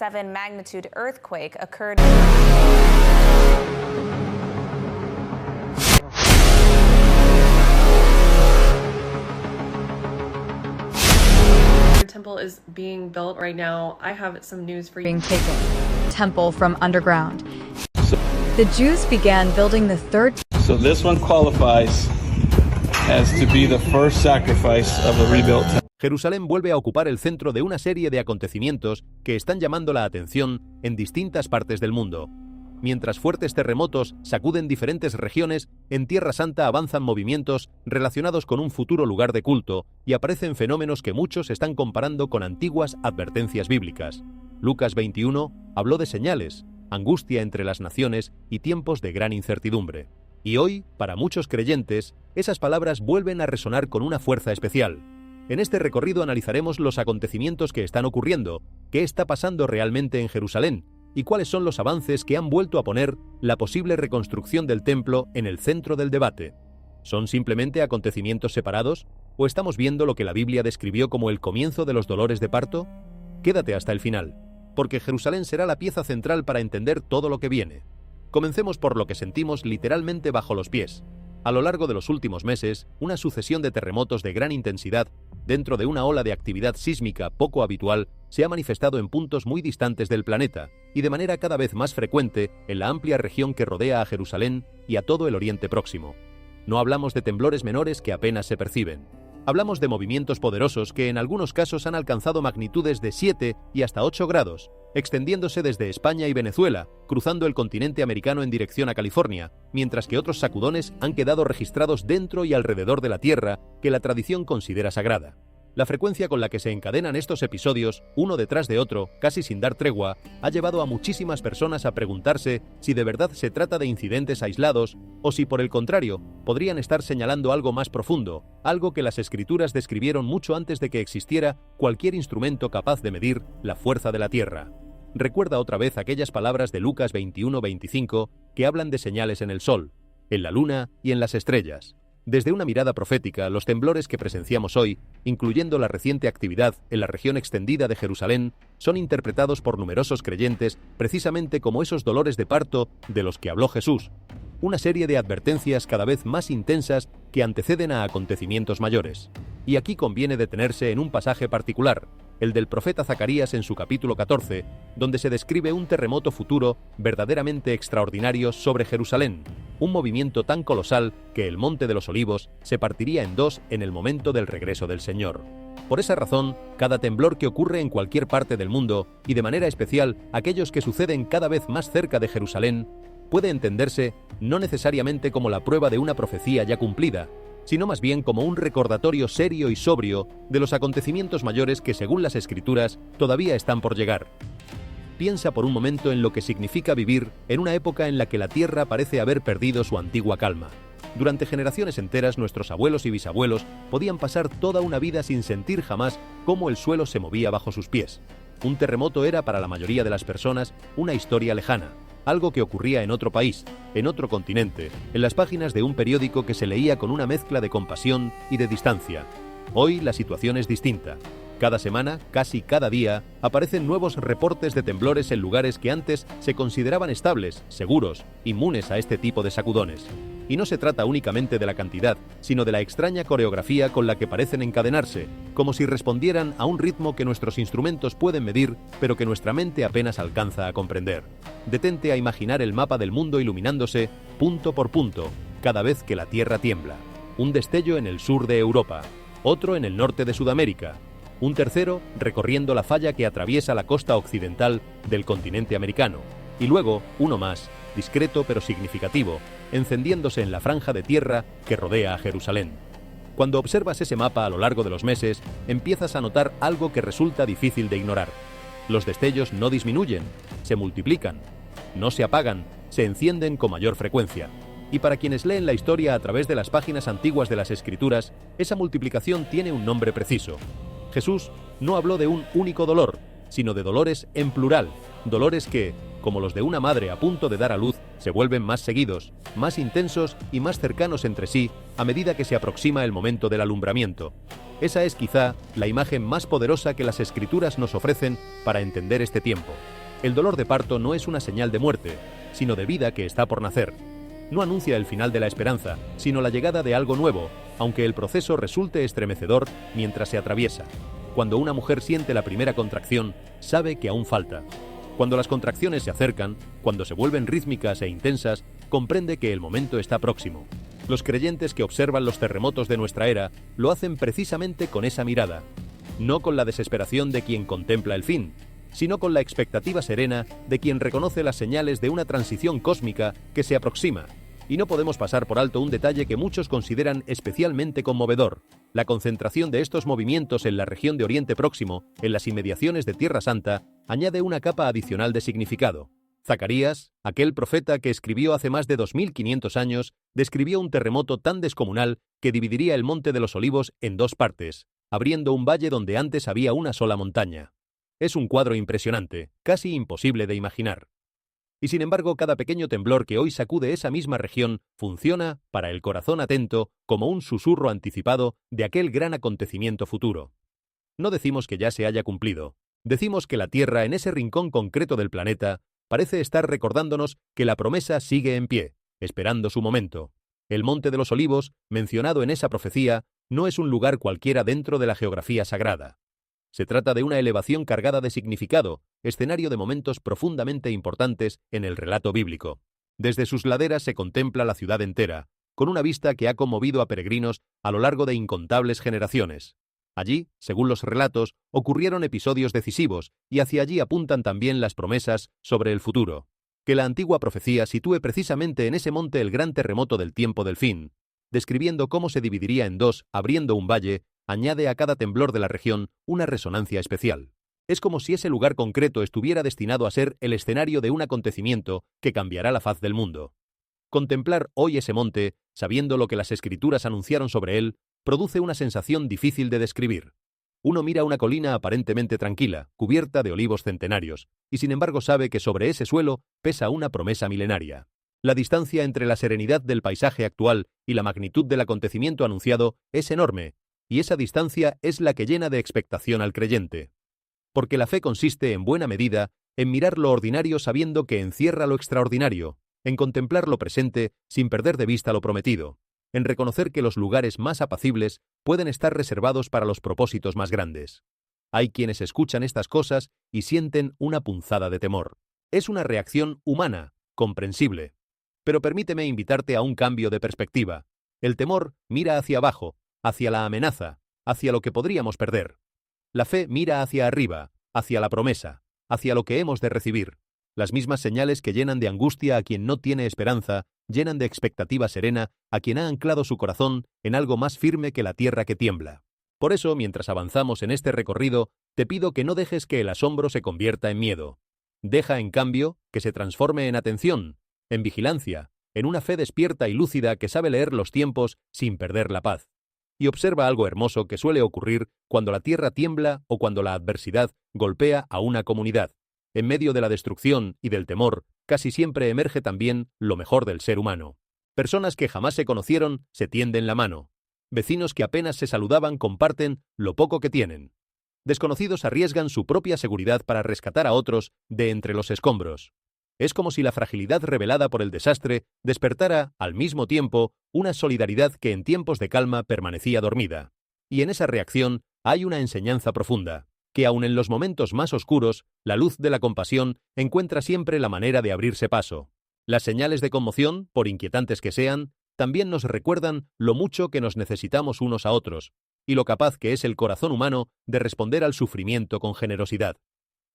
7 magnitude earthquake occurred. Temple is being built right now. I have some news for you. Being taken, temple from underground. The Jews began building the third. So this one qualifies as to be the first sacrifice of the rebuilt temple. Jerusalén vuelve a ocupar el centro de una serie de acontecimientos que están llamando la atención en distintas partes del mundo. Mientras fuertes terremotos sacuden diferentes regiones, en Tierra Santa avanzan movimientos relacionados con un futuro lugar de culto y aparecen fenómenos que muchos están comparando con antiguas advertencias bíblicas. Lucas 21 habló de señales, angustia entre las naciones y tiempos de gran incertidumbre. Y hoy, para muchos creyentes, esas palabras vuelven a resonar con una fuerza especial. En este recorrido analizaremos los acontecimientos que están ocurriendo, qué está pasando realmente en Jerusalén, y cuáles son los avances que han vuelto a poner la posible reconstrucción del templo en el centro del debate. ¿Son simplemente acontecimientos separados? ¿O estamos viendo lo que la Biblia describió como el comienzo de los dolores de parto? Quédate hasta el final, porque Jerusalén será la pieza central para entender todo lo que viene. Comencemos por lo que sentimos literalmente bajo los pies. A lo largo de los últimos meses, una sucesión de terremotos de gran intensidad, dentro de una ola de actividad sísmica poco habitual, se ha manifestado en puntos muy distantes del planeta, y de manera cada vez más frecuente en la amplia región que rodea a Jerusalén y a todo el Oriente Próximo. No hablamos de temblores menores que apenas se perciben. Hablamos de movimientos poderosos que en algunos casos han alcanzado magnitudes de 7 y hasta 8 grados, extendiéndose desde España y Venezuela, cruzando el continente americano en dirección a California, mientras que otros sacudones han quedado registrados dentro y alrededor de la Tierra que la tradición considera sagrada. La frecuencia con la que se encadenan estos episodios, uno detrás de otro, casi sin dar tregua, ha llevado a muchísimas personas a preguntarse si de verdad se trata de incidentes aislados o si, por el contrario, podrían estar señalando algo más profundo, algo que las Escrituras describieron mucho antes de que existiera cualquier instrumento capaz de medir la fuerza de la Tierra. Recuerda otra vez aquellas palabras de Lucas 21-25 que hablan de señales en el sol, en la luna y en las estrellas. Desde una mirada profética, los temblores que presenciamos hoy, incluyendo la reciente actividad en la región extendida de Jerusalén, son interpretados por numerosos creyentes precisamente como esos dolores de parto de los que habló Jesús, una serie de advertencias cada vez más intensas que anteceden a acontecimientos mayores. Y aquí conviene detenerse en un pasaje particular, el del profeta Zacarías en su capítulo 14, donde se describe un terremoto futuro verdaderamente extraordinario sobre Jerusalén, un movimiento tan colosal que el Monte de los Olivos se partiría en dos en el momento del regreso del Señor. Por esa razón, cada temblor que ocurre en cualquier parte del mundo, y de manera especial aquellos que suceden cada vez más cerca de Jerusalén, puede entenderse no necesariamente como la prueba de una profecía ya cumplida, sino más bien como un recordatorio serio y sobrio de los acontecimientos mayores que, según las Escrituras, todavía están por llegar. Piensa por un momento en lo que significa vivir en una época en la que la Tierra parece haber perdido su antigua calma. Durante generaciones enteras, nuestros abuelos y bisabuelos podían pasar toda una vida sin sentir jamás cómo el suelo se movía bajo sus pies. Un terremoto era para la mayoría de las personas una historia lejana, algo que ocurría en otro país, en otro continente, en las páginas de un periódico que se leía con una mezcla de compasión y de distancia. Hoy la situación es distinta. Cada semana, casi cada día, aparecen nuevos reportes de temblores en lugares que antes se consideraban estables, seguros, inmunes a este tipo de sacudones. Y no se trata únicamente de la cantidad, sino de la extraña coreografía con la que parecen encadenarse, como si respondieran a un ritmo que nuestros instrumentos pueden medir, pero que nuestra mente apenas alcanza a comprender. Detente a imaginar el mapa del mundo iluminándose, punto por punto, cada vez que la Tierra tiembla. Un destello en el sur de Europa, otro en el norte de Sudamérica, un tercero recorriendo la falla que atraviesa la costa occidental del continente americano, y luego uno más, discreto pero significativo, encendiéndose en la franja de tierra que rodea a Jerusalén. Cuando observas ese mapa a lo largo de los meses, empiezas a notar algo que resulta difícil de ignorar. Los destellos no disminuyen, se multiplican, no se apagan, se encienden con mayor frecuencia. Y para quienes leen la historia a través de las páginas antiguas de las Escrituras, esa multiplicación tiene un nombre preciso. Jesús no habló de un único dolor, sino de dolores en plural, dolores que, como los de una madre a punto de dar a luz, se vuelven más seguidos, más intensos y más cercanos entre sí a medida que se aproxima el momento del alumbramiento. Esa es quizá la imagen más poderosa que las escrituras nos ofrecen para entender este tiempo. El dolor de parto no es una señal de muerte, sino de vida que está por nacer. No anuncia el final de la esperanza, sino la llegada de algo nuevo, aunque el proceso resulte estremecedor mientras se atraviesa. Cuando una mujer siente la primera contracción, sabe que aún falta. Cuando las contracciones se acercan, cuando se vuelven rítmicas e intensas, comprende que el momento está próximo. Los creyentes que observan los terremotos de nuestra era lo hacen precisamente con esa mirada, no con la desesperación de quien contempla el fin, sino con la expectativa serena de quien reconoce las señales de una transición cósmica que se aproxima. Y no podemos pasar por alto un detalle que muchos consideran especialmente conmovedor: la concentración de estos movimientos en la región de Oriente Próximo, en las inmediaciones de Tierra Santa, añade una capa adicional de significado. Zacarías, aquel profeta que escribió hace más de 2500 años, describió un terremoto tan descomunal que dividiría el Monte de los Olivos en dos partes, abriendo un valle donde antes había una sola montaña. Es un cuadro impresionante, casi imposible de imaginar. Y sin embargo, cada pequeño temblor que hoy sacude esa misma región funciona, para el corazón atento, como un susurro anticipado de aquel gran acontecimiento futuro. No decimos que ya se haya cumplido. Decimos que la Tierra, en ese rincón concreto del planeta, parece estar recordándonos que la promesa sigue en pie, esperando su momento. El Monte de los Olivos, mencionado en esa profecía, no es un lugar cualquiera dentro de la geografía sagrada. Se trata de una elevación cargada de significado, escenario de momentos profundamente importantes en el relato bíblico. Desde sus laderas se contempla la ciudad entera, con una vista que ha conmovido a peregrinos a lo largo de incontables generaciones. Allí, según los relatos, ocurrieron episodios decisivos, y hacia allí apuntan también las promesas sobre el futuro. Que la antigua profecía sitúe precisamente en ese monte el gran terremoto del tiempo del fin, describiendo cómo se dividiría en dos, abriendo un valle, añade a cada temblor de la región una resonancia especial. Es como si ese lugar concreto estuviera destinado a ser el escenario de un acontecimiento que cambiará la faz del mundo. Contemplar hoy ese monte, sabiendo lo que las escrituras anunciaron sobre él, produce una sensación difícil de describir. Uno mira una colina aparentemente tranquila, cubierta de olivos centenarios, y sin embargo sabe que sobre ese suelo pesa una promesa milenaria. La distancia entre la serenidad del paisaje actual y la magnitud del acontecimiento anunciado es enorme, y esa distancia es la que llena de expectación al creyente. Porque la fe consiste, en buena medida, en mirar lo ordinario sabiendo que encierra lo extraordinario, en contemplar lo presente sin perder de vista lo prometido, en reconocer que los lugares más apacibles pueden estar reservados para los propósitos más grandes. Hay quienes escuchan estas cosas y sienten una punzada de temor. Es una reacción humana, comprensible. Pero permíteme invitarte a un cambio de perspectiva. El temor mira hacia abajo, hacia la amenaza, hacia lo que podríamos perder. La fe mira hacia arriba, hacia la promesa, hacia lo que hemos de recibir. Las mismas señales que llenan de angustia a quien no tiene esperanza, llenan de expectativa serena a quien ha anclado su corazón en algo más firme que la tierra que tiembla. Por eso, mientras avanzamos en este recorrido, te pido que no dejes que el asombro se convierta en miedo. Deja, en cambio, que se transforme en atención, en vigilancia, en una fe despierta y lúcida que sabe leer los tiempos sin perder la paz. Y observa algo hermoso que suele ocurrir cuando la tierra tiembla o cuando la adversidad golpea a una comunidad. En medio de la destrucción y del temor, casi siempre emerge también lo mejor del ser humano. Personas que jamás se conocieron se tienden la mano. Vecinos que apenas se saludaban comparten lo poco que tienen. Desconocidos arriesgan su propia seguridad para rescatar a otros de entre los escombros. Es como si la fragilidad revelada por el desastre despertara, al mismo tiempo, una solidaridad que en tiempos de calma permanecía dormida. Y en esa reacción hay una enseñanza profunda, que aun en los momentos más oscuros, la luz de la compasión encuentra siempre la manera de abrirse paso. Las señales de conmoción, por inquietantes que sean, también nos recuerdan lo mucho que nos necesitamos unos a otros, y lo capaz que es el corazón humano de responder al sufrimiento con generosidad.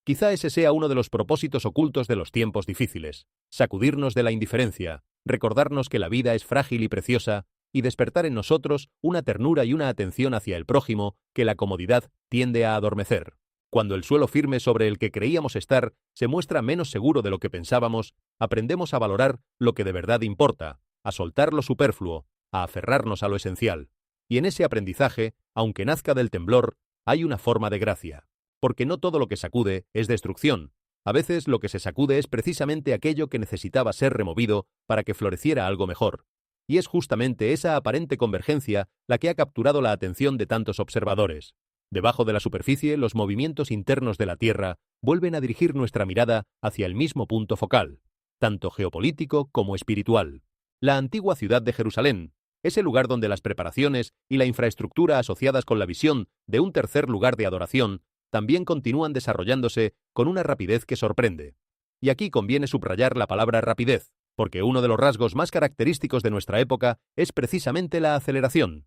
Quizá ese sea uno de los propósitos ocultos de los tiempos difíciles, sacudirnos de la indiferencia, recordarnos que la vida es frágil y preciosa, y despertar en nosotros una ternura y una atención hacia el prójimo que la comodidad tiende a adormecer. Cuando el suelo firme sobre el que creíamos estar se muestra menos seguro de lo que pensábamos, aprendemos a valorar lo que de verdad importa, a soltar lo superfluo, a aferrarnos a lo esencial. Y en ese aprendizaje, aunque nazca del temblor, hay una forma de gracia. Porque no todo lo que sacude es destrucción. A veces lo que se sacude es precisamente aquello que necesitaba ser removido para que floreciera algo mejor. Y es justamente esa aparente convergencia la que ha capturado la atención de tantos observadores. Debajo de la superficie, los movimientos internos de la Tierra vuelven a dirigir nuestra mirada hacia el mismo punto focal, tanto geopolítico como espiritual. La antigua ciudad de Jerusalén, ese lugar donde las preparaciones y la infraestructura asociadas con la visión de un tercer lugar de adoración también continúan desarrollándose con una rapidez que sorprende. Y aquí conviene subrayar la palabra rapidez, porque uno de los rasgos más característicos de nuestra época es precisamente la aceleración.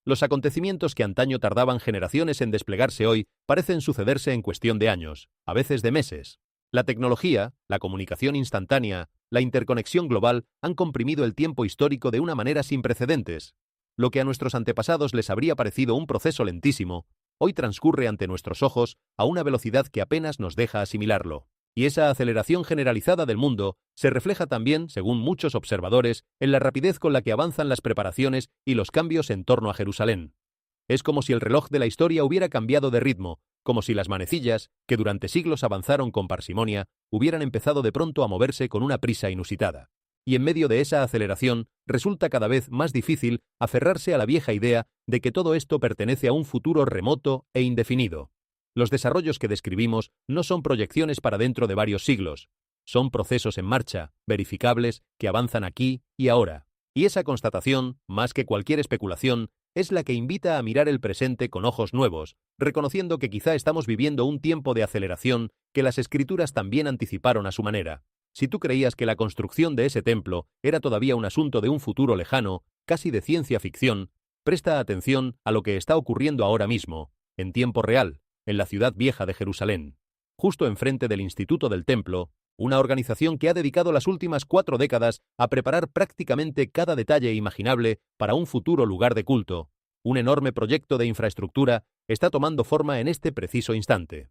Los acontecimientos que antaño tardaban generaciones en desplegarse hoy parecen sucederse en cuestión de años, a veces de meses. La tecnología, la comunicación instantánea, la interconexión global han comprimido el tiempo histórico de una manera sin precedentes. Lo que a nuestros antepasados les habría parecido un proceso lentísimo, hoy transcurre ante nuestros ojos a una velocidad que apenas nos deja asimilarlo. Y esa aceleración generalizada del mundo se refleja también, según muchos observadores, en la rapidez con la que avanzan las preparaciones y los cambios en torno a Jerusalén. Es como si el reloj de la historia hubiera cambiado de ritmo, como si las manecillas, que durante siglos avanzaron con parsimonia, hubieran empezado de pronto a moverse con una prisa inusitada. Y en medio de esa aceleración, resulta cada vez más difícil aferrarse a la vieja idea de que todo esto pertenece a un futuro remoto e indefinido. Los desarrollos que describimos no son proyecciones para dentro de varios siglos, son procesos en marcha, verificables, que avanzan aquí y ahora. Y esa constatación, más que cualquier especulación, es la que invita a mirar el presente con ojos nuevos, reconociendo que quizá estamos viviendo un tiempo de aceleración que las escrituras también anticiparon a su manera. Si tú creías que la construcción de ese templo era todavía un asunto de un futuro lejano, casi de ciencia ficción, presta atención a lo que está ocurriendo ahora mismo, en tiempo real, en la ciudad vieja de Jerusalén, justo enfrente del Instituto del Templo, una organización que ha dedicado las últimas 4 décadas a preparar prácticamente cada detalle imaginable para un futuro lugar de culto. Un enorme proyecto de infraestructura está tomando forma en este preciso instante.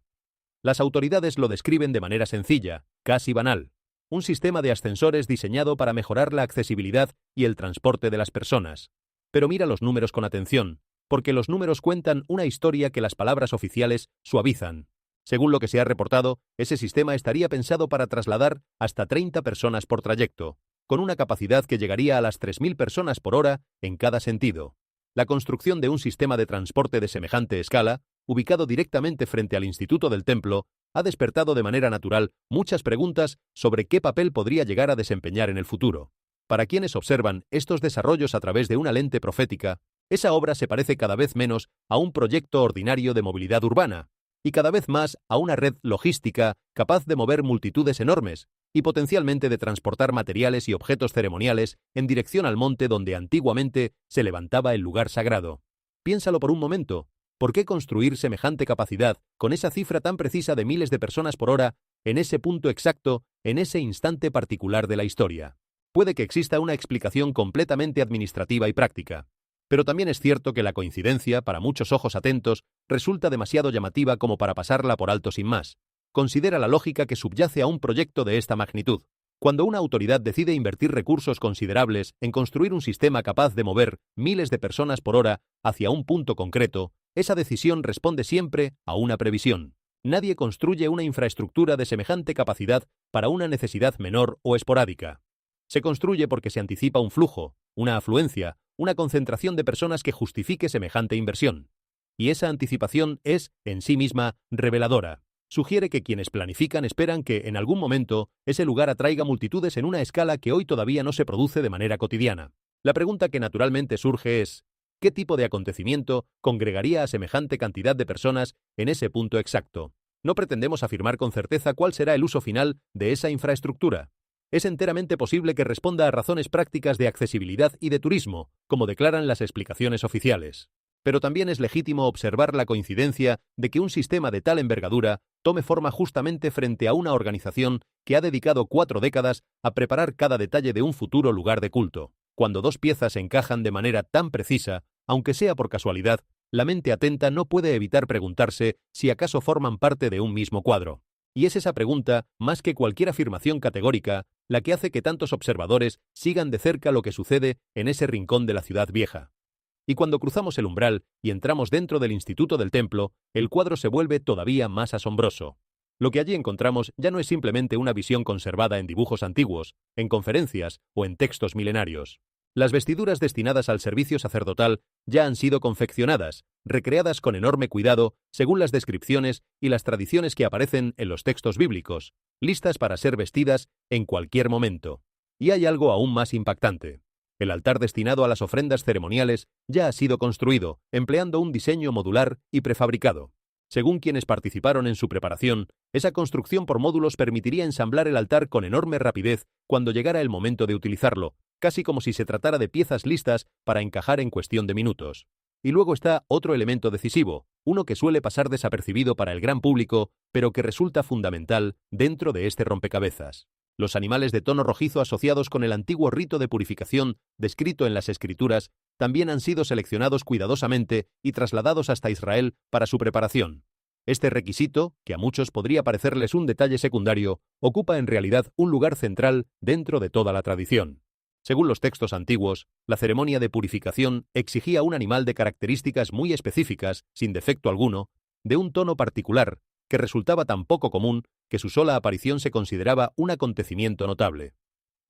Las autoridades lo describen de manera sencilla, casi banal. Un sistema de ascensores diseñado para mejorar la accesibilidad y el transporte de las personas. Pero mira los números con atención, porque los números cuentan una historia que las palabras oficiales suavizan. Según lo que se ha reportado, ese sistema estaría pensado para trasladar hasta 30 personas por trayecto, con una capacidad que llegaría a las 3.000 personas por hora en cada sentido. La construcción de un sistema de transporte de semejante escala, ubicado directamente frente al Instituto del Templo, ha despertado de manera natural muchas preguntas sobre qué papel podría llegar a desempeñar en el futuro. Para quienes observan estos desarrollos a través de una lente profética, esa obra se parece cada vez menos a un proyecto ordinario de movilidad urbana, y cada vez más a una red logística capaz de mover multitudes enormes y potencialmente de transportar materiales y objetos ceremoniales en dirección al monte donde antiguamente se levantaba el lugar sagrado. Piénsalo por un momento. ¿Por qué construir semejante capacidad con esa cifra tan precisa de miles de personas por hora en ese punto exacto, en ese instante particular de la historia? Puede que exista una explicación completamente administrativa y práctica. Pero también es cierto que la coincidencia, para muchos ojos atentos, resulta demasiado llamativa como para pasarla por alto sin más. Considera la lógica que subyace a un proyecto de esta magnitud. Cuando una autoridad decide invertir recursos considerables en construir un sistema capaz de mover miles de personas por hora hacia un punto concreto, esa decisión responde siempre a una previsión. Nadie construye una infraestructura de semejante capacidad para una necesidad menor o esporádica. Se construye porque se anticipa un flujo, una afluencia, una concentración de personas que justifique semejante inversión. Y esa anticipación es, en sí misma, reveladora. Sugiere que quienes planifican esperan que, en algún momento, ese lugar atraiga multitudes en una escala que hoy todavía no se produce de manera cotidiana. La pregunta que naturalmente surge es, ¿qué tipo de acontecimiento congregaría a semejante cantidad de personas en ese punto exacto? No pretendemos afirmar con certeza cuál será el uso final de esa infraestructura. Es enteramente posible que responda a razones prácticas de accesibilidad y de turismo, como declaran las explicaciones oficiales. Pero también es legítimo observar la coincidencia de que un sistema de tal envergadura tome forma justamente frente a una organización que ha dedicado 4 décadas a preparar cada detalle de un futuro lugar de culto. Cuando 2 piezas encajan de manera tan precisa, aunque sea por casualidad, la mente atenta no puede evitar preguntarse si acaso forman parte de un mismo cuadro. Y es esa pregunta, más que cualquier afirmación categórica, la que hace que tantos observadores sigan de cerca lo que sucede en ese rincón de la ciudad vieja. Y cuando cruzamos el umbral y entramos dentro del Instituto del Templo, el cuadro se vuelve todavía más asombroso. Lo que allí encontramos ya no es simplemente una visión conservada en dibujos antiguos, en conferencias o en textos milenarios. Las vestiduras destinadas al servicio sacerdotal ya han sido confeccionadas, recreadas con enorme cuidado según las descripciones y las tradiciones que aparecen en los textos bíblicos, listas para ser vestidas en cualquier momento. Y hay algo aún más impactante. El altar destinado a las ofrendas ceremoniales ya ha sido construido, empleando un diseño modular y prefabricado. Según quienes participaron en su preparación, esa construcción por módulos permitiría ensamblar el altar con enorme rapidez cuando llegara el momento de utilizarlo, casi como si se tratara de piezas listas para encajar en cuestión de minutos. Y luego está otro elemento decisivo, uno que suele pasar desapercibido para el gran público, pero que resulta fundamental dentro de este rompecabezas. Los animales de tono rojizo asociados con el antiguo rito de purificación descrito en las Escrituras también han sido seleccionados cuidadosamente y trasladados hasta Israel para su preparación. Este requisito, que a muchos podría parecerles un detalle secundario, ocupa en realidad un lugar central dentro de toda la tradición. Según los textos antiguos, la ceremonia de purificación exigía un animal de características muy específicas, sin defecto alguno, de un tono particular, que resultaba tan poco común que su sola aparición se consideraba un acontecimiento notable.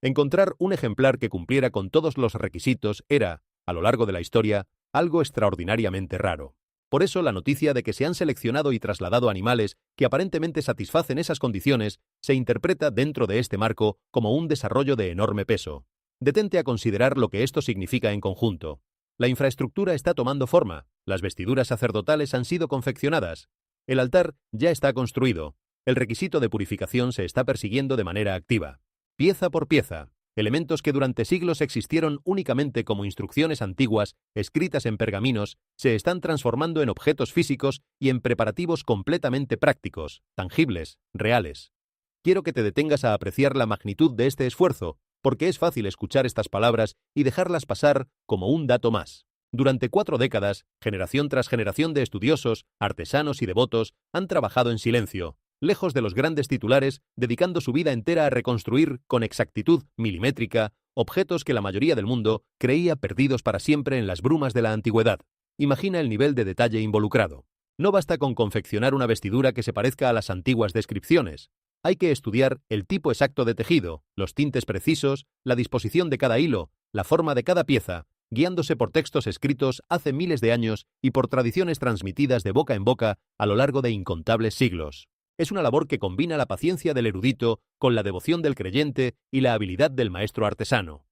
Encontrar un ejemplar que cumpliera con todos los requisitos era, a lo largo de la historia, algo extraordinariamente raro. Por eso la noticia de que se han seleccionado y trasladado animales que aparentemente satisfacen esas condiciones se interpreta dentro de este marco como un desarrollo de enorme peso. Detente a considerar lo que esto significa en conjunto. La infraestructura está tomando forma, las vestiduras sacerdotales han sido confeccionadas, el altar ya está construido, el requisito de purificación se está persiguiendo de manera activa. Pieza por pieza, elementos que durante siglos existieron únicamente como instrucciones antiguas, escritas en pergaminos, se están transformando en objetos físicos y en preparativos completamente prácticos, tangibles, reales. Quiero que te detengas a apreciar la magnitud de este esfuerzo, porque es fácil escuchar estas palabras y dejarlas pasar como un dato más. Durante 4 décadas, generación tras generación de estudiosos, artesanos y devotos han trabajado en silencio, lejos de los grandes titulares, dedicando su vida entera a reconstruir con exactitud milimétrica objetos que la mayoría del mundo creía perdidos para siempre en las brumas de la antigüedad. Imagina el nivel de detalle involucrado. No basta con confeccionar una vestidura que se parezca a las antiguas descripciones. Hay que estudiar el tipo exacto de tejido, los tintes precisos, la disposición de cada hilo, la forma de cada pieza, guiándose por textos escritos hace miles de años y por tradiciones transmitidas de boca en boca a lo largo de incontables siglos. Es una labor que combina la paciencia del erudito con la devoción del creyente y la habilidad del maestro artesano.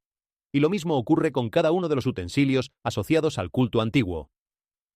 Y lo mismo ocurre con cada uno de los utensilios asociados al culto antiguo.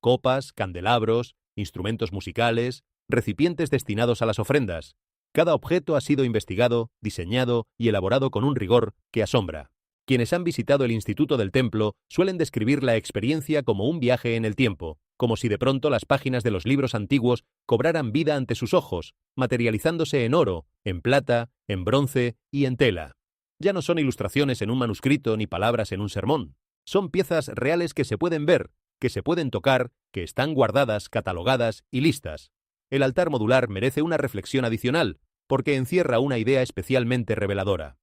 Copas, candelabros, instrumentos musicales, recipientes destinados a las ofrendas. Cada objeto ha sido investigado, diseñado y elaborado con un rigor que asombra. Quienes han visitado el Instituto del Templo suelen describir la experiencia como un viaje en el tiempo, como si de pronto las páginas de los libros antiguos cobraran vida ante sus ojos, materializándose en oro, en plata, en bronce y en tela. Ya no son ilustraciones en un manuscrito ni palabras en un sermón. Son piezas reales que se pueden ver, que se pueden tocar, que están guardadas, catalogadas y listas. El altar modular merece una reflexión adicional, porque encierra una idea especialmente reveladora.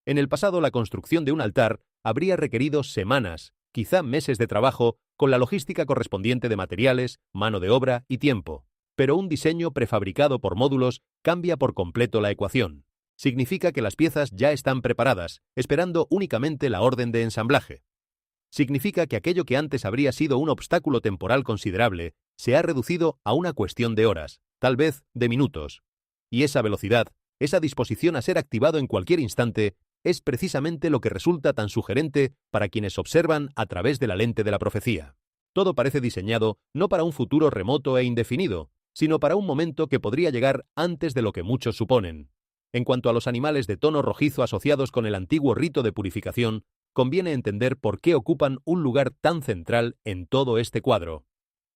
En el pasado, la construcción de un altar habría requerido semanas, quizá meses de trabajo, con la logística correspondiente de materiales, mano de obra y tiempo. Pero un diseño prefabricado por módulos cambia por completo la ecuación. Significa que las piezas ya están preparadas, esperando únicamente la orden de ensamblaje. Significa que aquello que antes habría sido un obstáculo temporal considerable se ha reducido a una cuestión de horas, tal vez de minutos. Y esa velocidad, esa disposición a ser activado en cualquier instante, es precisamente lo que resulta tan sugerente para quienes observan a través de la lente de la profecía. Todo parece diseñado no para un futuro remoto e indefinido, sino para un momento que podría llegar antes de lo que muchos suponen. En cuanto a los animales de tono rojizo asociados con el antiguo rito de purificación, conviene entender por qué ocupan un lugar tan central en todo este cuadro.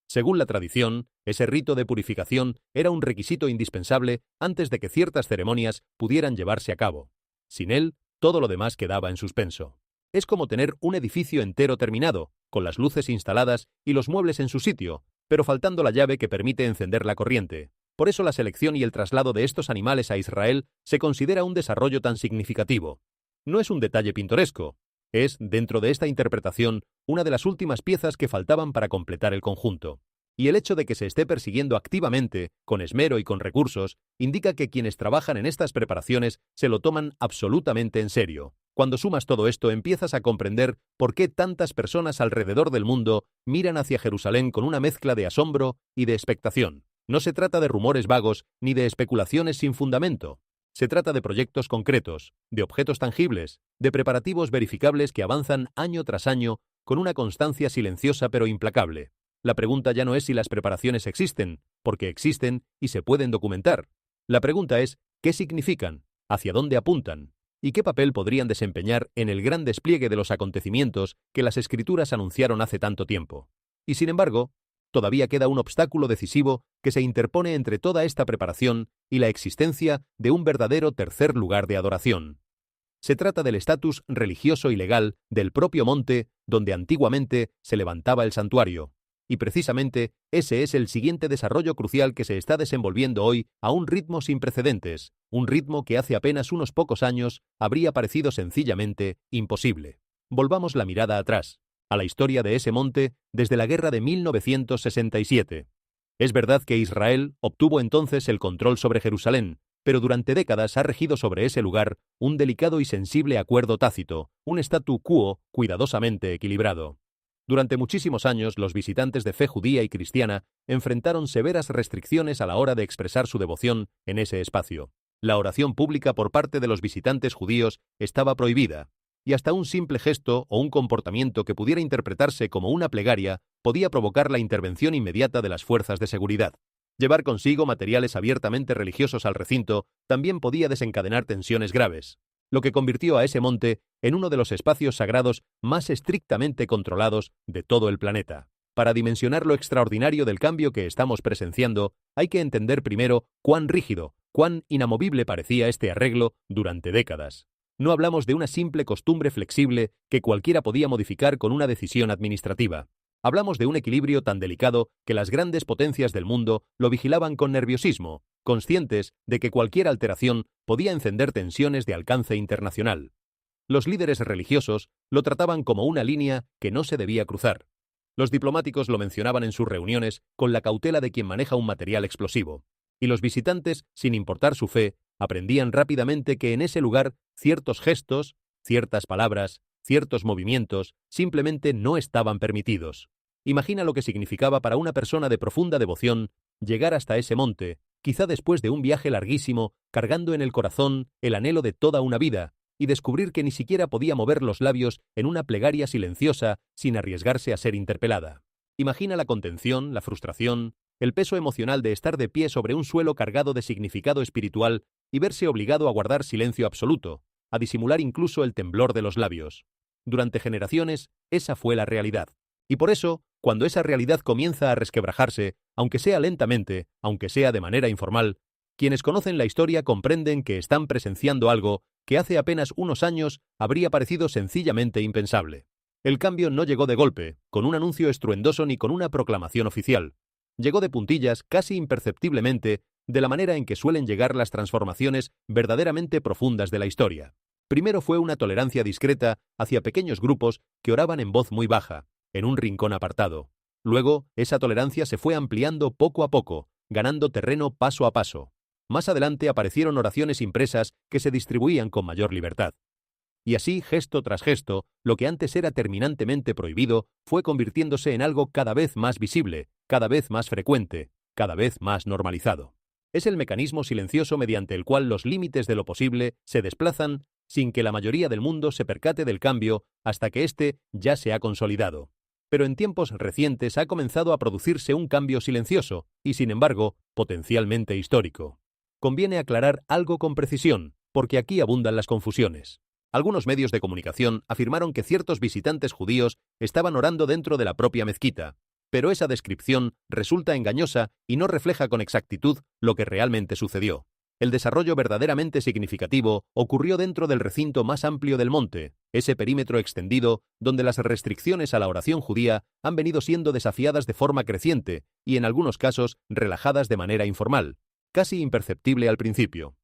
Según la tradición, ese rito de purificación era un requisito indispensable antes de que ciertas ceremonias pudieran llevarse a cabo. Sin él, todo lo demás quedaba en suspenso. Es como tener un edificio entero terminado, con las luces instaladas y los muebles en su sitio, pero faltando la llave que permite encender la corriente. Por eso la selección y el traslado de estos animales a Israel se considera un desarrollo tan significativo. No es un detalle pintoresco, es, dentro de esta interpretación, una de las últimas piezas que faltaban para completar el conjunto. Y el hecho de que se esté persiguiendo activamente, con esmero y con recursos, indica que quienes trabajan en estas preparaciones se lo toman absolutamente en serio. Cuando sumas todo esto, empiezas a comprender por qué tantas personas alrededor del mundo miran hacia Jerusalén con una mezcla de asombro y de expectación. No se trata de rumores vagos ni de especulaciones sin fundamento. Se trata de proyectos concretos, de objetos tangibles, de preparativos verificables que avanzan año tras año con una constancia silenciosa pero implacable. La pregunta ya no es si las preparaciones existen, porque existen y se pueden documentar. La pregunta es, ¿qué significan? ¿Hacia dónde apuntan? ¿Y qué papel podrían desempeñar en el gran despliegue de los acontecimientos que las Escrituras anunciaron hace tanto tiempo? Y sin embargo, todavía queda un obstáculo decisivo que se interpone entre toda esta preparación y la existencia de un verdadero tercer lugar de adoración. Se trata del estatus religioso y legal del propio monte donde antiguamente se levantaba el santuario. Y precisamente ese es el siguiente desarrollo crucial que se está desenvolviendo hoy a un ritmo sin precedentes, un ritmo que hace apenas unos pocos años habría parecido sencillamente imposible. Volvamos la mirada atrás, a la historia de ese monte desde la guerra de 1967. Es verdad que Israel obtuvo entonces el control sobre Jerusalén, pero durante décadas ha regido sobre ese lugar un delicado y sensible acuerdo tácito, un statu quo cuidadosamente equilibrado. Durante muchísimos años, los visitantes de fe judía y cristiana enfrentaron severas restricciones a la hora de expresar su devoción en ese espacio. La oración pública por parte de los visitantes judíos estaba prohibida, y hasta un simple gesto o un comportamiento que pudiera interpretarse como una plegaria podía provocar la intervención inmediata de las fuerzas de seguridad. Llevar consigo materiales abiertamente religiosos al recinto también podía desencadenar tensiones graves, lo que convirtió a ese monte en uno de los espacios sagrados más estrictamente controlados de todo el planeta. Para dimensionar lo extraordinario del cambio que estamos presenciando, hay que entender primero cuán rígido, cuán inamovible parecía este arreglo durante décadas. No hablamos de una simple costumbre flexible que cualquiera podía modificar con una decisión administrativa. Hablamos de un equilibrio tan delicado que las grandes potencias del mundo lo vigilaban con nerviosismo, conscientes de que cualquier alteración podía encender tensiones de alcance internacional. Los líderes religiosos lo trataban como una línea que no se debía cruzar. Los diplomáticos lo mencionaban en sus reuniones con la cautela de quien maneja un material explosivo. Y los visitantes, sin importar su fe, aprendían rápidamente que en ese lugar ciertos gestos, ciertas palabras, ciertos movimientos simplemente no estaban permitidos. Imagina lo que significaba para una persona de profunda devoción llegar hasta ese monte, quizá después de un viaje larguísimo, cargando en el corazón el anhelo de toda una vida, y descubrir que ni siquiera podía mover los labios en una plegaria silenciosa sin arriesgarse a ser interpelada. Imagina la contención, la frustración, el peso emocional de estar de pie sobre un suelo cargado de significado espiritual y verse obligado a guardar silencio absoluto, a disimular incluso el temblor de los labios. Durante generaciones, esa fue la realidad. Y por eso, cuando esa realidad comienza a resquebrajarse, aunque sea lentamente, aunque sea de manera informal, quienes conocen la historia comprenden que están presenciando algo que hace apenas unos años habría parecido sencillamente impensable. El cambio no llegó de golpe, con un anuncio estruendoso ni con una proclamación oficial. Llegó de puntillas, casi imperceptiblemente, de la manera en que suelen llegar las transformaciones verdaderamente profundas de la historia. Primero fue una tolerancia discreta hacia pequeños grupos que oraban en voz muy baja, en un rincón apartado. Luego, esa tolerancia se fue ampliando poco a poco, ganando terreno paso a paso. Más adelante aparecieron oraciones impresas que se distribuían con mayor libertad. Y así, gesto tras gesto, lo que antes era terminantemente prohibido fue convirtiéndose en algo cada vez más visible, cada vez más frecuente, cada vez más normalizado. Es el mecanismo silencioso mediante el cual los límites de lo posible se desplazan sin que la mayoría del mundo se percate del cambio hasta que éste ya se ha consolidado. Pero en tiempos recientes ha comenzado a producirse un cambio silencioso y, sin embargo, potencialmente histórico. Conviene aclarar algo con precisión, porque aquí abundan las confusiones. Algunos medios de comunicación afirmaron que ciertos visitantes judíos estaban orando dentro de la propia mezquita, pero esa descripción resulta engañosa y no refleja con exactitud lo que realmente sucedió. El desarrollo verdaderamente significativo ocurrió dentro del recinto más amplio del monte, ese perímetro extendido donde las restricciones a la oración judía han venido siendo desafiadas de forma creciente y en algunos casos relajadas de manera informal, casi imperceptible al principio.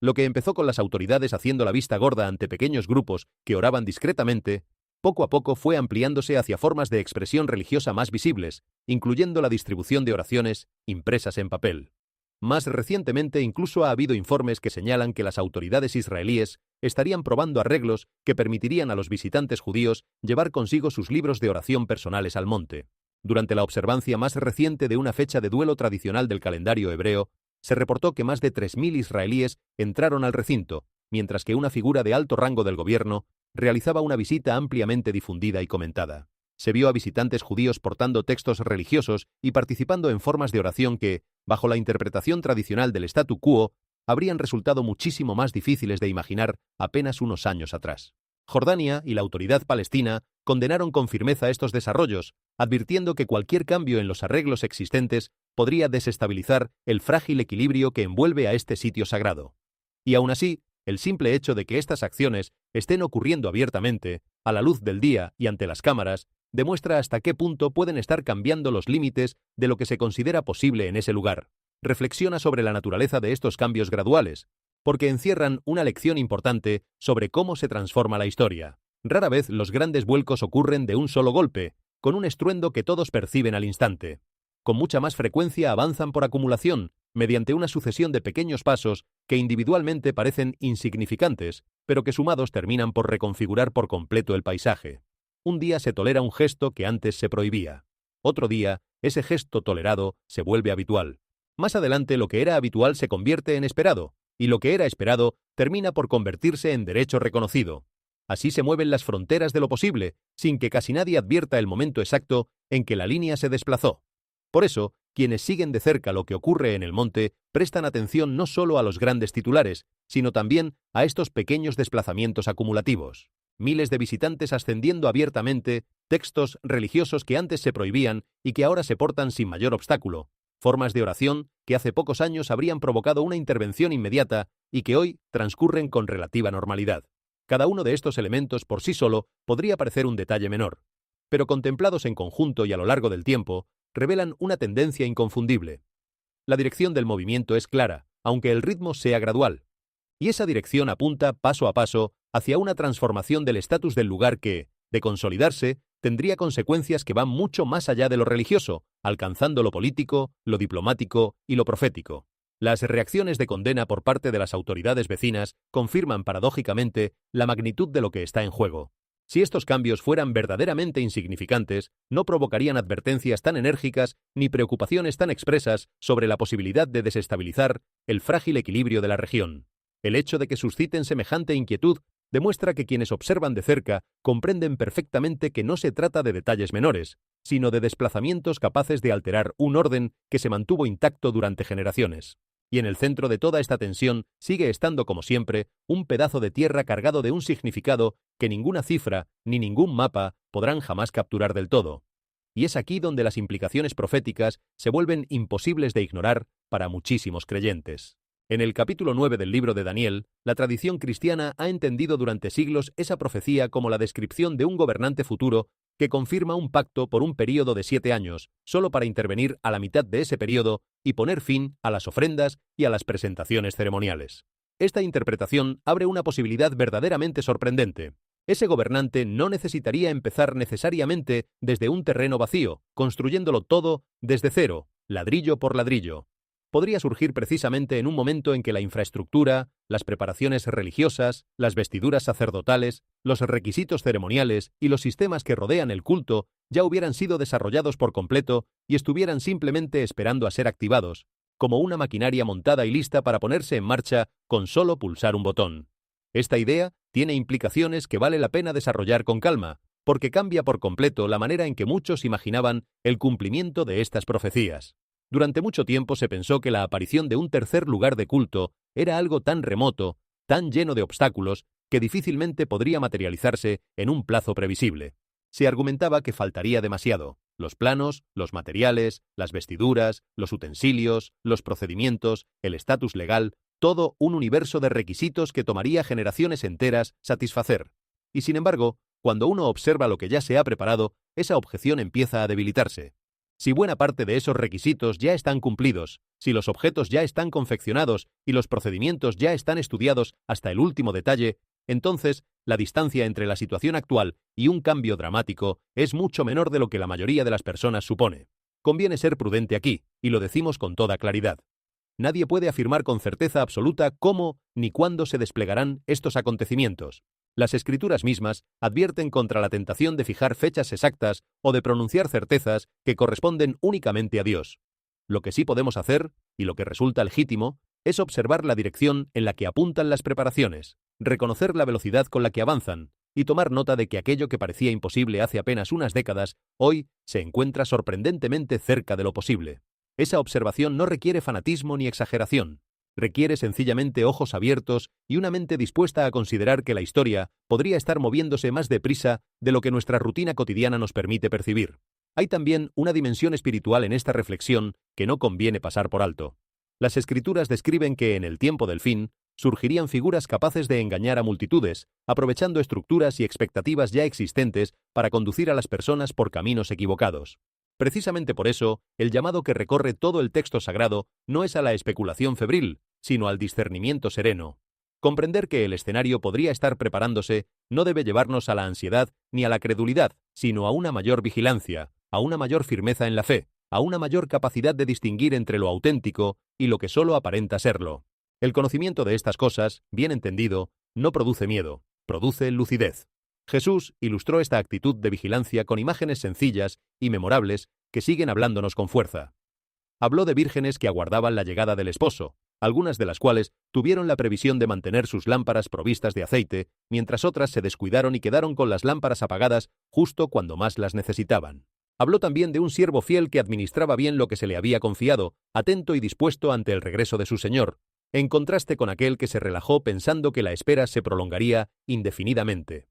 Lo que empezó con las autoridades haciendo la vista gorda ante pequeños grupos que oraban discretamente, poco a poco fue ampliándose hacia formas de expresión religiosa más visibles, incluyendo la distribución de oraciones impresas en papel. Más recientemente incluso ha habido informes que señalan que las autoridades israelíes estarían probando arreglos que permitirían a los visitantes judíos llevar consigo sus libros de oración personales al monte. Durante la observancia más reciente de una fecha de duelo tradicional del calendario hebreo, se reportó que más de 3.000 israelíes entraron al recinto, mientras que una figura de alto rango del gobierno realizaba una visita ampliamente difundida y comentada. Se vio a visitantes judíos portando textos religiosos y participando en formas de oración que, bajo la interpretación tradicional del statu quo, habrían resultado muchísimo más difíciles de imaginar apenas unos años atrás. Jordania y la autoridad palestina condenaron con firmeza estos desarrollos, advirtiendo que cualquier cambio en los arreglos existentes podría desestabilizar el frágil equilibrio que envuelve a este sitio sagrado. Y aún así, el simple hecho de que estas acciones estén ocurriendo abiertamente, a la luz del día y ante las cámaras, demuestra hasta qué punto pueden estar cambiando los límites de lo que se considera posible en ese lugar. Reflexiona sobre la naturaleza de estos cambios graduales, porque encierran una lección importante sobre cómo se transforma la historia. Rara vez los grandes vuelcos ocurren de un solo golpe, con un estruendo que todos perciben al instante. Con mucha más frecuencia avanzan por acumulación, mediante una sucesión de pequeños pasos que individualmente parecen insignificantes, pero que sumados terminan por reconfigurar por completo el paisaje. Un día se tolera un gesto que antes se prohibía. Otro día, ese gesto tolerado se vuelve habitual. Más adelante, lo que era habitual se convierte en esperado, y lo que era esperado termina por convertirse en derecho reconocido. Así se mueven las fronteras de lo posible, sin que casi nadie advierta el momento exacto en que la línea se desplazó. Por eso, quienes siguen de cerca lo que ocurre en el monte prestan atención no solo a los grandes titulares, sino también a estos pequeños desplazamientos acumulativos. Miles de visitantes ascendiendo abiertamente, textos religiosos que antes se prohibían y que ahora se portan sin mayor obstáculo, formas de oración que hace pocos años habrían provocado una intervención inmediata y que hoy transcurren con relativa normalidad. Cada uno de estos elementos por sí solo podría parecer un detalle menor, pero contemplados en conjunto y a lo largo del tiempo, revelan una tendencia inconfundible. La dirección del movimiento es clara, aunque el ritmo sea gradual, y esa dirección apunta paso a paso hacia una transformación del estatus del lugar que, de consolidarse, tendría consecuencias que van mucho más allá de lo religioso, alcanzando lo político, lo diplomático y lo profético. Las reacciones de condena por parte de las autoridades vecinas confirman paradójicamente la magnitud de lo que está en juego. Si estos cambios fueran verdaderamente insignificantes, no provocarían advertencias tan enérgicas ni preocupaciones tan expresas sobre la posibilidad de desestabilizar el frágil equilibrio de la región. El hecho de que susciten semejante inquietud demuestra que quienes observan de cerca comprenden perfectamente que no se trata de detalles menores, sino de desplazamientos capaces de alterar un orden que se mantuvo intacto durante generaciones. Y en el centro de toda esta tensión sigue estando, como siempre, un pedazo de tierra cargado de un significado que ninguna cifra ni ningún mapa podrán jamás capturar del todo. Y es aquí donde las implicaciones proféticas se vuelven imposibles de ignorar para muchísimos creyentes. En el capítulo 9 del libro de Daniel, la tradición cristiana ha entendido durante siglos esa profecía como la descripción de un gobernante futuro que confirma un pacto por un período de 7 años, solo para intervenir a la mitad de ese período y poner fin a las ofrendas y a las presentaciones ceremoniales. Esta interpretación abre una posibilidad verdaderamente sorprendente. Ese gobernante no necesitaría empezar necesariamente desde un terreno vacío, construyéndolo todo desde cero, ladrillo por ladrillo. Podría surgir precisamente en un momento en que la infraestructura, las preparaciones religiosas, las vestiduras sacerdotales, los requisitos ceremoniales y los sistemas que rodean el culto ya hubieran sido desarrollados por completo y estuvieran simplemente esperando a ser activados, como una maquinaria montada y lista para ponerse en marcha con solo pulsar un botón. Esta idea tiene implicaciones que vale la pena desarrollar con calma, porque cambia por completo la manera en que muchos imaginaban el cumplimiento de estas profecías. Durante mucho tiempo se pensó que la aparición de un tercer lugar de culto era algo tan remoto, tan lleno de obstáculos, que difícilmente podría materializarse en un plazo previsible. Se argumentaba que faltaría demasiado: los planos, los materiales, las vestiduras, los utensilios, los procedimientos, el estatus legal, todo un universo de requisitos que tomaría generaciones enteras satisfacer. Y sin embargo, cuando uno observa lo que ya se ha preparado, esa objeción empieza a debilitarse. Si buena parte de esos requisitos ya están cumplidos, si los objetos ya están confeccionados y los procedimientos ya están estudiados hasta el último detalle, entonces la distancia entre la situación actual y un cambio dramático es mucho menor de lo que la mayoría de las personas supone. Conviene ser prudente aquí, y lo decimos con toda claridad. Nadie puede afirmar con certeza absoluta cómo ni cuándo se desplegarán estos acontecimientos. Las Escrituras mismas advierten contra la tentación de fijar fechas exactas o de pronunciar certezas que corresponden únicamente a Dios. Lo que sí podemos hacer, y lo que resulta legítimo, es observar la dirección en la que apuntan las preparaciones, reconocer la velocidad con la que avanzan y tomar nota de que aquello que parecía imposible hace apenas unas décadas, hoy se encuentra sorprendentemente cerca de lo posible. Esa observación no requiere fanatismo ni exageración. Requiere sencillamente ojos abiertos y una mente dispuesta a considerar que la historia podría estar moviéndose más deprisa de lo que nuestra rutina cotidiana nos permite percibir. Hay también una dimensión espiritual en esta reflexión que no conviene pasar por alto. Las Escrituras describen que en el tiempo del fin surgirían figuras capaces de engañar a multitudes, aprovechando estructuras y expectativas ya existentes para conducir a las personas por caminos equivocados. Precisamente por eso, el llamado que recorre todo el texto sagrado no es a la especulación febril, sino al discernimiento sereno. Comprender que el escenario podría estar preparándose no debe llevarnos a la ansiedad ni a la credulidad, sino a una mayor vigilancia, a una mayor firmeza en la fe, a una mayor capacidad de distinguir entre lo auténtico y lo que solo aparenta serlo. El conocimiento de estas cosas, bien entendido, no produce miedo, produce lucidez. Jesús ilustró esta actitud de vigilancia con imágenes sencillas y memorables que siguen hablándonos con fuerza. Habló de vírgenes que aguardaban la llegada del esposo, algunas de las cuales tuvieron la previsión de mantener sus lámparas provistas de aceite, mientras otras se descuidaron y quedaron con las lámparas apagadas justo cuando más las necesitaban. Habló también de un siervo fiel que administraba bien lo que se le había confiado, atento y dispuesto ante el regreso de su señor, en contraste con aquel que se relajó pensando que la espera se prolongaría indefinidamente.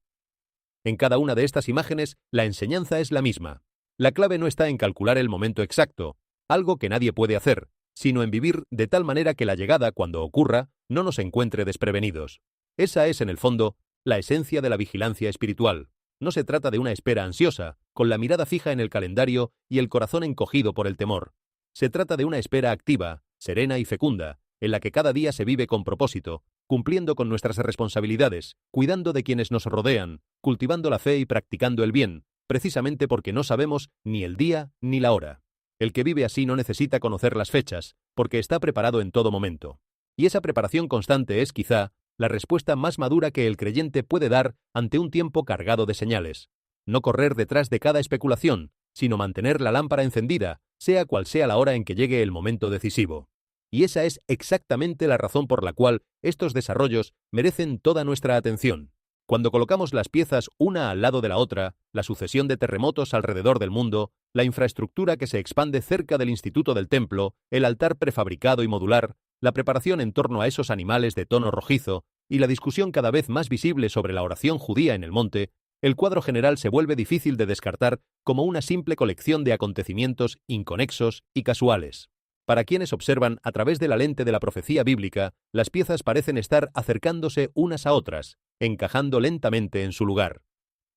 En cada una de estas imágenes, la enseñanza es la misma. La clave no está en calcular el momento exacto, algo que nadie puede hacer, sino en vivir de tal manera que la llegada, cuando ocurra, no nos encuentre desprevenidos. Esa es, en el fondo, la esencia de la vigilancia espiritual. No se trata de una espera ansiosa, con la mirada fija en el calendario y el corazón encogido por el temor. Se trata de una espera activa, serena y fecunda, en la que cada día se vive con propósito, cumpliendo con nuestras responsabilidades, cuidando de quienes nos rodean, cultivando la fe y practicando el bien, precisamente porque no sabemos ni el día ni la hora. El que vive así no necesita conocer las fechas, porque está preparado en todo momento. Y esa preparación constante es, quizá, la respuesta más madura que el creyente puede dar ante un tiempo cargado de señales. No correr detrás de cada especulación, sino mantener la lámpara encendida, sea cual sea la hora en que llegue el momento decisivo. Y esa es exactamente la razón por la cual estos desarrollos merecen toda nuestra atención. Cuando colocamos las piezas una al lado de la otra, la sucesión de terremotos alrededor del mundo, la infraestructura que se expande cerca del Instituto del Templo, el altar prefabricado y modular, la preparación en torno a esos animales de tono rojizo y la discusión cada vez más visible sobre la oración judía en el monte, el cuadro general se vuelve difícil de descartar como una simple colección de acontecimientos inconexos y casuales. Para quienes observan a través de la lente de la profecía bíblica, las piezas parecen estar acercándose unas a otras, encajando lentamente en su lugar.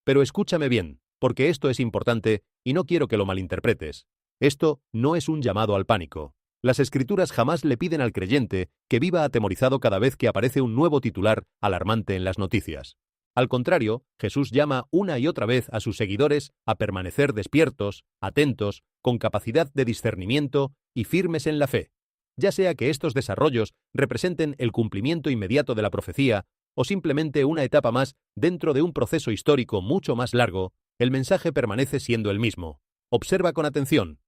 Pero escúchame bien, porque esto es importante y no quiero que lo malinterpretes. Esto no es un llamado al pánico. Las Escrituras jamás le piden al creyente que viva atemorizado cada vez que aparece un nuevo titular alarmante en las noticias. Al contrario, Jesús llama una y otra vez a sus seguidores a permanecer despiertos, atentos, con capacidad de discernimiento y firmes en la fe. Ya sea que estos desarrollos representen el cumplimiento inmediato de la profecía o simplemente una etapa más dentro de un proceso histórico mucho más largo, el mensaje permanece siendo el mismo. Observa con atención.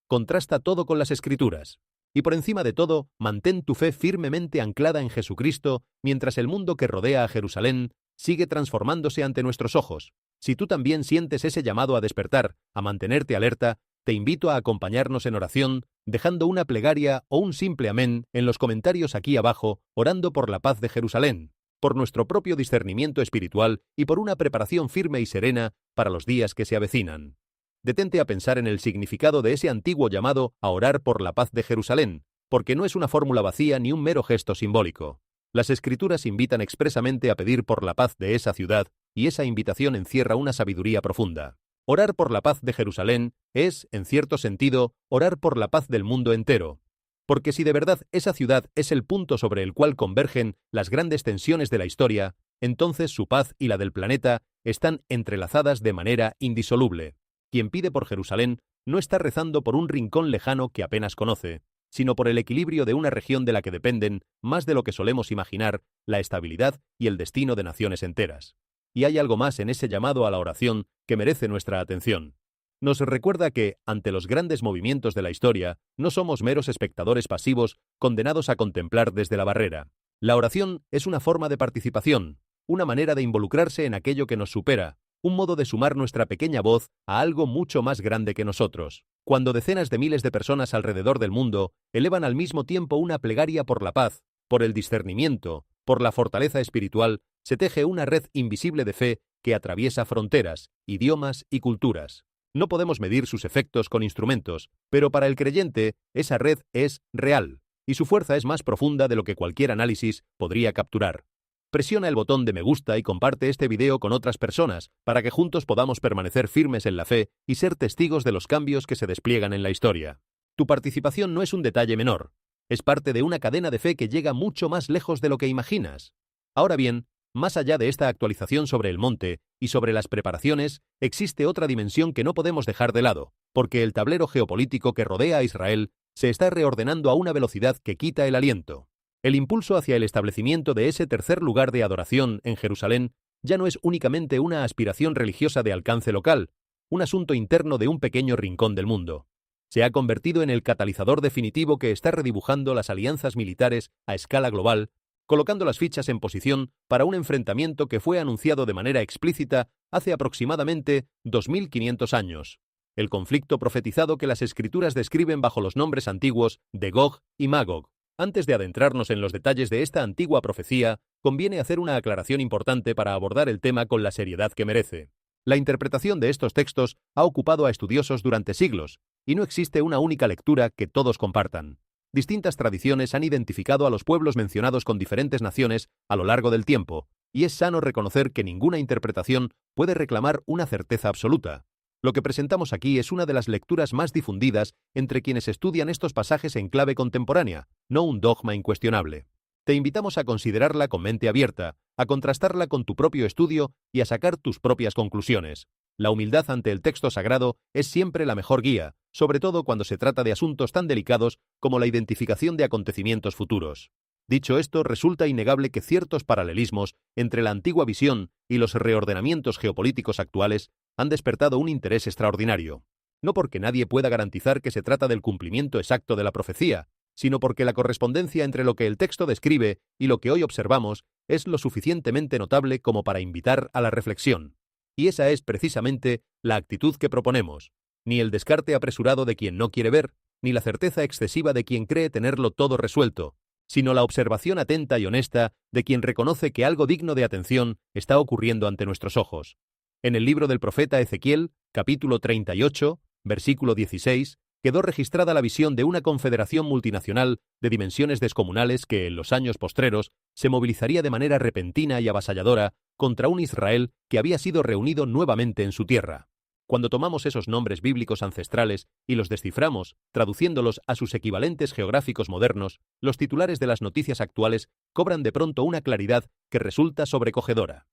Contrasta todo con las Escrituras. Y por encima de todo, mantén tu fe firmemente anclada en Jesucristo mientras el mundo que rodea a Jerusalén sigue transformándose ante nuestros ojos. Si tú también sientes ese llamado a despertar, a mantenerte alerta, te invito a acompañarnos en oración, dejando una plegaria o un simple amén en los comentarios aquí abajo, orando por la paz de Jerusalén, por nuestro propio discernimiento espiritual y por una preparación firme y serena para los días que se avecinan. Detente a pensar en el significado de ese antiguo llamado a orar por la paz de Jerusalén, porque no es una fórmula vacía ni un mero gesto simbólico. Las Escrituras invitan expresamente a pedir por la paz de esa ciudad, y esa invitación encierra una sabiduría profunda. Orar por la paz de Jerusalén es, en cierto sentido, orar por la paz del mundo entero. Porque si de verdad esa ciudad es el punto sobre el cual convergen las grandes tensiones de la historia, entonces su paz y la del planeta están entrelazadas de manera indisoluble. Quien pide por Jerusalén no está rezando por un rincón lejano que apenas conoce, sino por el equilibrio de una región de la que dependen, más de lo que solemos imaginar, la estabilidad y el destino de naciones enteras. Y hay algo más en ese llamado a la oración que merece nuestra atención. Nos recuerda que, ante los grandes movimientos de la historia, no somos meros espectadores pasivos condenados a contemplar desde la barrera. La oración es una forma de participación, una manera de involucrarse en aquello que nos supera, un modo de sumar nuestra pequeña voz a algo mucho más grande que nosotros. Cuando decenas de miles de personas alrededor del mundo elevan al mismo tiempo una plegaria por la paz, por el discernimiento, por la fortaleza espiritual, se teje una red invisible de fe que atraviesa fronteras, idiomas y culturas. No podemos medir sus efectos con instrumentos, pero para el creyente esa red es real, y su fuerza es más profunda de lo que cualquier análisis podría capturar. Presiona el botón de me gusta y comparte este video con otras personas para que juntos podamos permanecer firmes en la fe y ser testigos de los cambios que se despliegan en la historia. Tu participación no es un detalle menor, es parte de una cadena de fe que llega mucho más lejos de lo que imaginas. Ahora bien, más allá de esta actualización sobre el monte y sobre las preparaciones, existe otra dimensión que no podemos dejar de lado, porque el tablero geopolítico que rodea a Israel se está reordenando a una velocidad que quita el aliento. El impulso hacia el establecimiento de ese tercer lugar de adoración en Jerusalén ya no es únicamente una aspiración religiosa de alcance local, un asunto interno de un pequeño rincón del mundo. Se ha convertido en el catalizador definitivo que está redibujando las alianzas militares a escala global, colocando las fichas en posición para un enfrentamiento que fue anunciado de manera explícita hace aproximadamente 2500 años. El conflicto profetizado que las escrituras describen bajo los nombres antiguos de Gog y Magog. Antes de adentrarnos en los detalles de esta antigua profecía, conviene hacer una aclaración importante para abordar el tema con la seriedad que merece. La interpretación de estos textos ha ocupado a estudiosos durante siglos, y no existe una única lectura que todos compartan. Distintas tradiciones han identificado a los pueblos mencionados con diferentes naciones a lo largo del tiempo, y es sano reconocer que ninguna interpretación puede reclamar una certeza absoluta. Lo que presentamos aquí es una de las lecturas más difundidas entre quienes estudian estos pasajes en clave contemporánea, no un dogma incuestionable. Te invitamos a considerarla con mente abierta, a contrastarla con tu propio estudio y a sacar tus propias conclusiones. La humildad ante el texto sagrado es siempre la mejor guía, sobre todo cuando se trata de asuntos tan delicados como la identificación de acontecimientos futuros. Dicho esto, resulta innegable que ciertos paralelismos entre la antigua visión y los reordenamientos geopolíticos actuales han despertado un interés extraordinario. No porque nadie pueda garantizar que se trata del cumplimiento exacto de la profecía, sino porque la correspondencia entre lo que el texto describe y lo que hoy observamos es lo suficientemente notable como para invitar a la reflexión. Y esa es precisamente la actitud que proponemos. Ni el descarte apresurado de quien no quiere ver, ni la certeza excesiva de quien cree tenerlo todo resuelto, sino la observación atenta y honesta de quien reconoce que algo digno de atención está ocurriendo ante nuestros ojos. En el libro del profeta Ezequiel, capítulo 38, versículo 16, quedó registrada la visión de una confederación multinacional de dimensiones descomunales que, en los años postreros, se movilizaría de manera repentina y avasalladora contra un Israel que había sido reunido nuevamente en su tierra. Cuando tomamos esos nombres bíblicos ancestrales y los desciframos, traduciéndolos a sus equivalentes geográficos modernos, los titulares de las noticias actuales cobran de pronto una claridad que resulta sobrecogedora.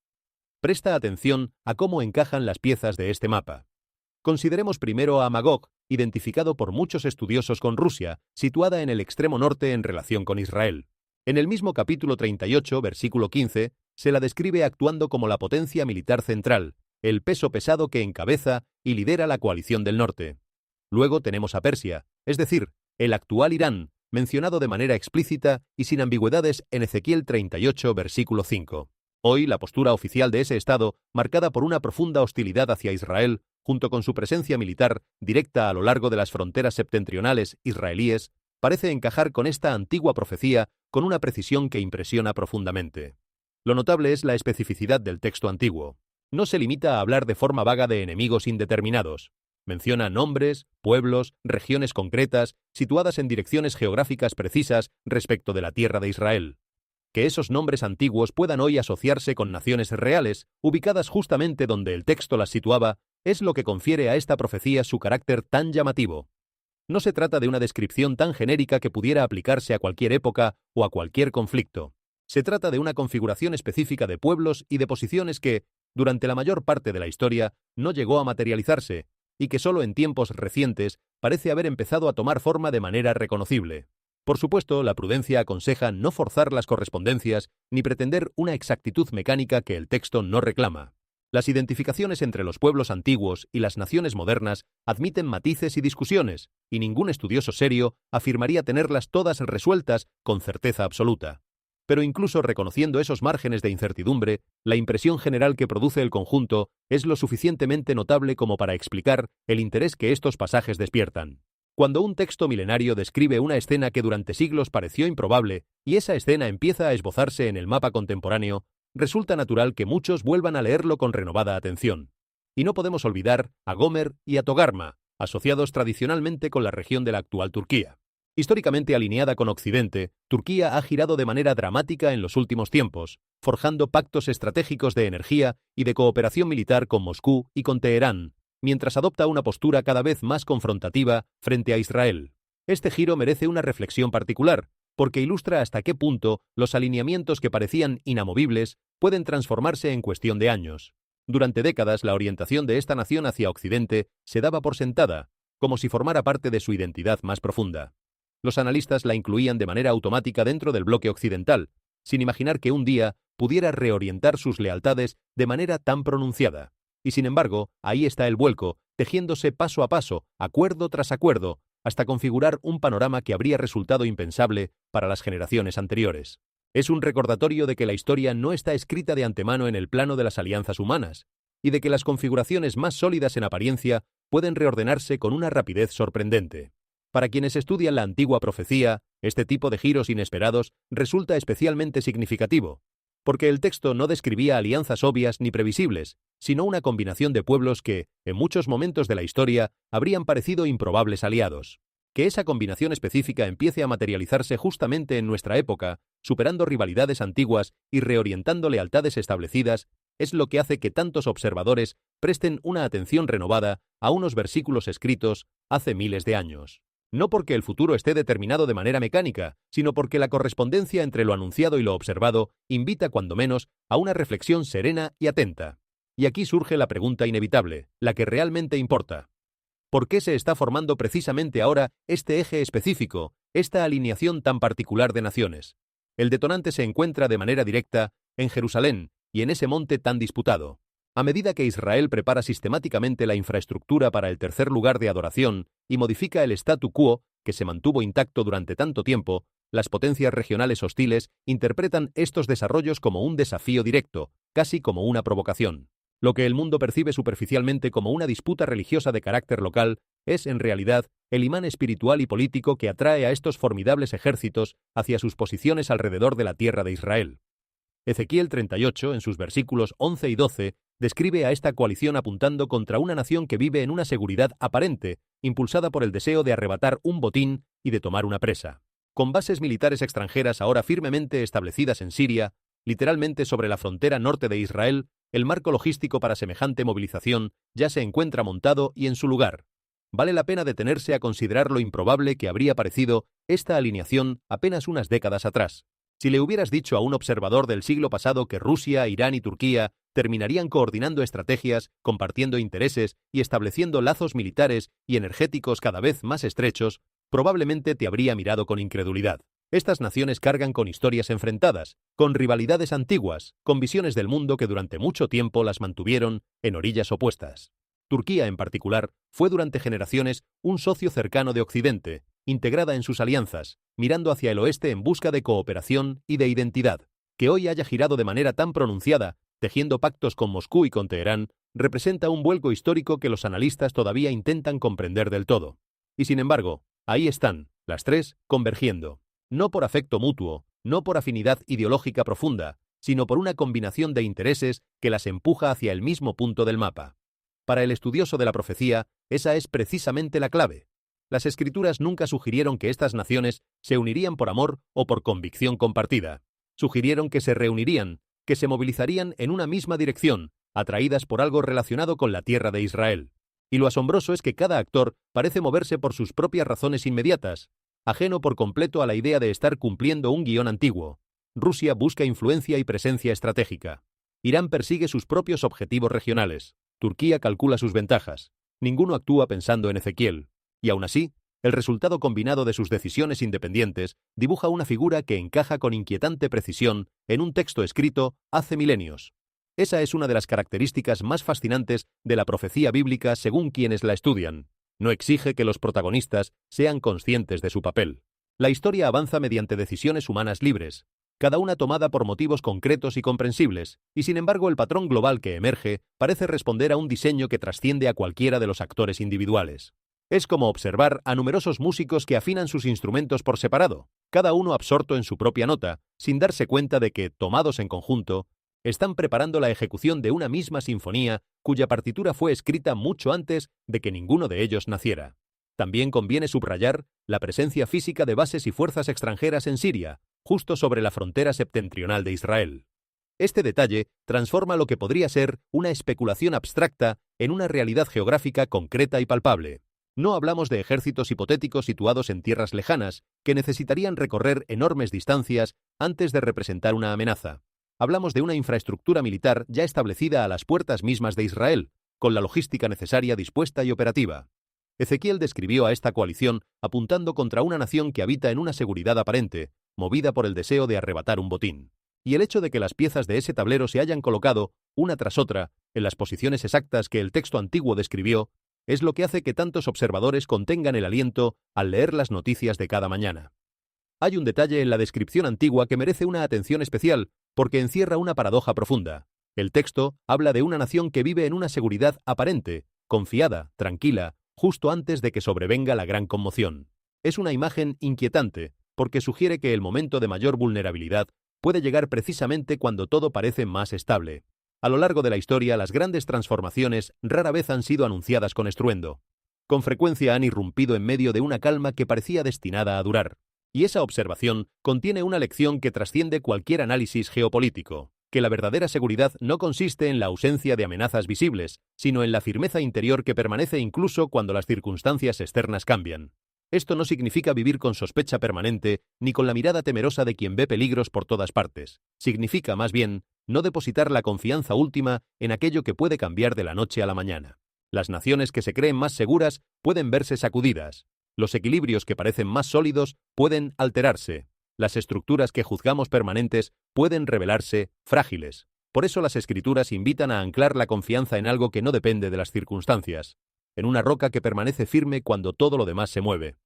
Presta atención a cómo encajan las piezas de este mapa. Consideremos primero a Magog, identificado por muchos estudiosos con Rusia, situada en el extremo norte en relación con Israel. En el mismo capítulo 38, versículo 15, se la describe actuando como la potencia militar central, el peso pesado que encabeza y lidera la coalición del norte. Luego tenemos a Persia, es decir, el actual Irán, mencionado de manera explícita y sin ambigüedades en Ezequiel 38, versículo 5. Hoy, la postura oficial de ese estado, marcada por una profunda hostilidad hacia Israel, junto con su presencia militar directa a lo largo de las fronteras septentrionales israelíes, parece encajar con esta antigua profecía con una precisión que impresiona profundamente. Lo notable es la especificidad del texto antiguo. No se limita a hablar de forma vaga de enemigos indeterminados. Menciona nombres, pueblos, regiones concretas, situadas en direcciones geográficas precisas respecto de la tierra de Israel. Que esos nombres antiguos puedan hoy asociarse con naciones reales, ubicadas justamente donde el texto las situaba, es lo que confiere a esta profecía su carácter tan llamativo. No se trata de una descripción tan genérica que pudiera aplicarse a cualquier época o a cualquier conflicto. Se trata de una configuración específica de pueblos y de posiciones que, durante la mayor parte de la historia, no llegó a materializarse, y que solo en tiempos recientes parece haber empezado a tomar forma de manera reconocible. Por supuesto, la prudencia aconseja no forzar las correspondencias ni pretender una exactitud mecánica que el texto no reclama. Las identificaciones entre los pueblos antiguos y las naciones modernas admiten matices y discusiones, y ningún estudioso serio afirmaría tenerlas todas resueltas con certeza absoluta. Pero incluso reconociendo esos márgenes de incertidumbre, la impresión general que produce el conjunto es lo suficientemente notable como para explicar el interés que estos pasajes despiertan. Cuando un texto milenario describe una escena que durante siglos pareció improbable, y esa escena empieza a esbozarse en el mapa contemporáneo, resulta natural que muchos vuelvan a leerlo con renovada atención. Y no podemos olvidar a Gomer y a Togarma, asociados tradicionalmente con la región de la actual Turquía. Históricamente alineada con Occidente, Turquía ha girado de manera dramática en los últimos tiempos, forjando pactos estratégicos de energía y de cooperación militar con Moscú y con Teherán, mientras adopta una postura cada vez más confrontativa frente a Israel. Este giro merece una reflexión particular, porque ilustra hasta qué punto los alineamientos que parecían inamovibles pueden transformarse en cuestión de años. Durante décadas, la orientación de esta nación hacia Occidente se daba por sentada, como si formara parte de su identidad más profunda. Los analistas la incluían de manera automática dentro del bloque occidental, sin imaginar que un día pudiera reorientar sus lealtades de manera tan pronunciada. Y sin embargo, ahí está el vuelco, tejiéndose paso a paso, acuerdo tras acuerdo, hasta configurar un panorama que habría resultado impensable para las generaciones anteriores. Es un recordatorio de que la historia no está escrita de antemano en el plano de las alianzas humanas, y de que las configuraciones más sólidas en apariencia pueden reordenarse con una rapidez sorprendente. Para quienes estudian la antigua profecía, este tipo de giros inesperados resulta especialmente significativo, porque el texto no describía alianzas obvias ni previsibles, sino una combinación de pueblos que, en muchos momentos de la historia, habrían parecido improbables aliados. Que esa combinación específica empiece a materializarse justamente en nuestra época, superando rivalidades antiguas y reorientando lealtades establecidas, es lo que hace que tantos observadores presten una atención renovada a unos versículos escritos hace miles de años. No porque el futuro esté determinado de manera mecánica, sino porque la correspondencia entre lo anunciado y lo observado invita cuando menos a una reflexión serena y atenta. Y aquí surge la pregunta inevitable, la que realmente importa. ¿Por qué se está formando precisamente ahora este eje específico, esta alineación tan particular de naciones? El detonante se encuentra de manera directa en Jerusalén y en ese monte tan disputado. A medida que Israel prepara sistemáticamente la infraestructura para el tercer lugar de adoración y modifica el statu quo, que se mantuvo intacto durante tanto tiempo, las potencias regionales hostiles interpretan estos desarrollos como un desafío directo, casi como una provocación. Lo que el mundo percibe superficialmente como una disputa religiosa de carácter local es, en realidad, el imán espiritual y político que atrae a estos formidables ejércitos hacia sus posiciones alrededor de la tierra de Israel. Ezequiel 38, en sus versículos 11 y 12, describe a esta coalición apuntando contra una nación que vive en una seguridad aparente, impulsada por el deseo de arrebatar un botín y de tomar una presa. Con bases militares extranjeras ahora firmemente establecidas en Siria, literalmente sobre la frontera norte de Israel, el marco logístico para semejante movilización ya se encuentra montado y en su lugar. Vale la pena detenerse a considerar lo improbable que habría parecido esta alineación apenas unas décadas atrás. Si le hubieras dicho a un observador del siglo pasado que Rusia, Irán y Turquía terminarían coordinando estrategias, compartiendo intereses y estableciendo lazos militares y energéticos cada vez más estrechos, probablemente te habría mirado con incredulidad. Estas naciones cargan con historias enfrentadas, con rivalidades antiguas, con visiones del mundo que durante mucho tiempo las mantuvieron en orillas opuestas. Turquía, en particular, fue durante generaciones un socio cercano de Occidente, integrada en sus alianzas, mirando hacia el oeste en busca de cooperación y de identidad. Que hoy haya girado de manera tan pronunciada, tejiendo pactos con Moscú y con Teherán, representa un vuelco histórico que los analistas todavía intentan comprender del todo. Y sin embargo, ahí están, las tres, convergiendo. No por afecto mutuo, no por afinidad ideológica profunda, sino por una combinación de intereses que las empuja hacia el mismo punto del mapa. Para el estudioso de la profecía, esa es precisamente la clave. Las escrituras nunca sugirieron que estas naciones se unirían por amor o por convicción compartida. Sugirieron que se reunirían, que se movilizarían en una misma dirección, atraídas por algo relacionado con la tierra de Israel. Y lo asombroso es que cada actor parece moverse por sus propias razones inmediatas, ajeno por completo a la idea de estar cumpliendo un guión antiguo. Rusia busca influencia y presencia estratégica. Irán persigue sus propios objetivos regionales. Turquía calcula sus ventajas. Ninguno actúa pensando en Ezequiel. Y aún así, el resultado combinado de sus decisiones independientes dibuja una figura que encaja con inquietante precisión en un texto escrito hace milenios. Esa es una de las características más fascinantes de la profecía bíblica según quienes la estudian. No exige que los protagonistas sean conscientes de su papel. La historia avanza mediante decisiones humanas libres, cada una tomada por motivos concretos y comprensibles, y sin embargo el patrón global que emerge parece responder a un diseño que trasciende a cualquiera de los actores individuales. Es como observar a numerosos músicos que afinan sus instrumentos por separado, cada uno absorto en su propia nota, sin darse cuenta de que, tomados en conjunto, están preparando la ejecución de una misma sinfonía cuya partitura fue escrita mucho antes de que ninguno de ellos naciera. También conviene subrayar la presencia física de bases y fuerzas extranjeras en Siria, justo sobre la frontera septentrional de Israel. Este detalle transforma lo que podría ser una especulación abstracta en una realidad geográfica concreta y palpable. No hablamos de ejércitos hipotéticos situados en tierras lejanas, que necesitarían recorrer enormes distancias antes de representar una amenaza. Hablamos de una infraestructura militar ya establecida a las puertas mismas de Israel, con la logística necesaria dispuesta y operativa. Ezequiel describió a esta coalición apuntando contra una nación que habita en una seguridad aparente, movida por el deseo de arrebatar un botín. Y el hecho de que las piezas de ese tablero se hayan colocado, una tras otra, en las posiciones exactas que el texto antiguo describió, es lo que hace que tantos observadores contengan el aliento al leer las noticias de cada mañana. Hay un detalle en la descripción antigua que merece una atención especial, porque encierra una paradoja profunda. El texto habla de una nación que vive en una seguridad aparente, confiada, tranquila, justo antes de que sobrevenga la gran conmoción. Es una imagen inquietante, porque sugiere que el momento de mayor vulnerabilidad puede llegar precisamente cuando todo parece más estable. A lo largo de la historia, las grandes transformaciones rara vez han sido anunciadas con estruendo. Con frecuencia han irrumpido en medio de una calma que parecía destinada a durar. Y esa observación contiene una lección que trasciende cualquier análisis geopolítico, que la verdadera seguridad no consiste en la ausencia de amenazas visibles, sino en la firmeza interior que permanece incluso cuando las circunstancias externas cambian. Esto no significa vivir con sospecha permanente ni con la mirada temerosa de quien ve peligros por todas partes. Significa, más bien, no depositar la confianza última en aquello que puede cambiar de la noche a la mañana. Las naciones que se creen más seguras pueden verse sacudidas. Los equilibrios que parecen más sólidos pueden alterarse. Las estructuras que juzgamos permanentes pueden revelarse frágiles. Por eso las Escrituras invitan a anclar la confianza en algo que no depende de las circunstancias, en una roca que permanece firme cuando todo lo demás se mueve.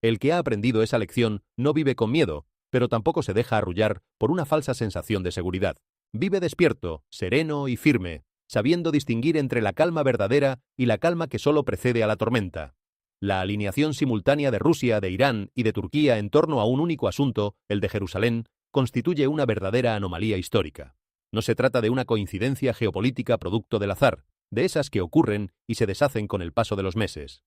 El que ha aprendido esa lección no vive con miedo, pero tampoco se deja arrullar por una falsa sensación de seguridad. Vive despierto, sereno y firme, sabiendo distinguir entre la calma verdadera y la calma que solo precede a la tormenta. La alineación simultánea de Rusia, de Irán y de Turquía en torno a un único asunto, el de Jerusalén, constituye una verdadera anomalía histórica. No se trata de una coincidencia geopolítica producto del azar, de esas que ocurren y se deshacen con el paso de los meses.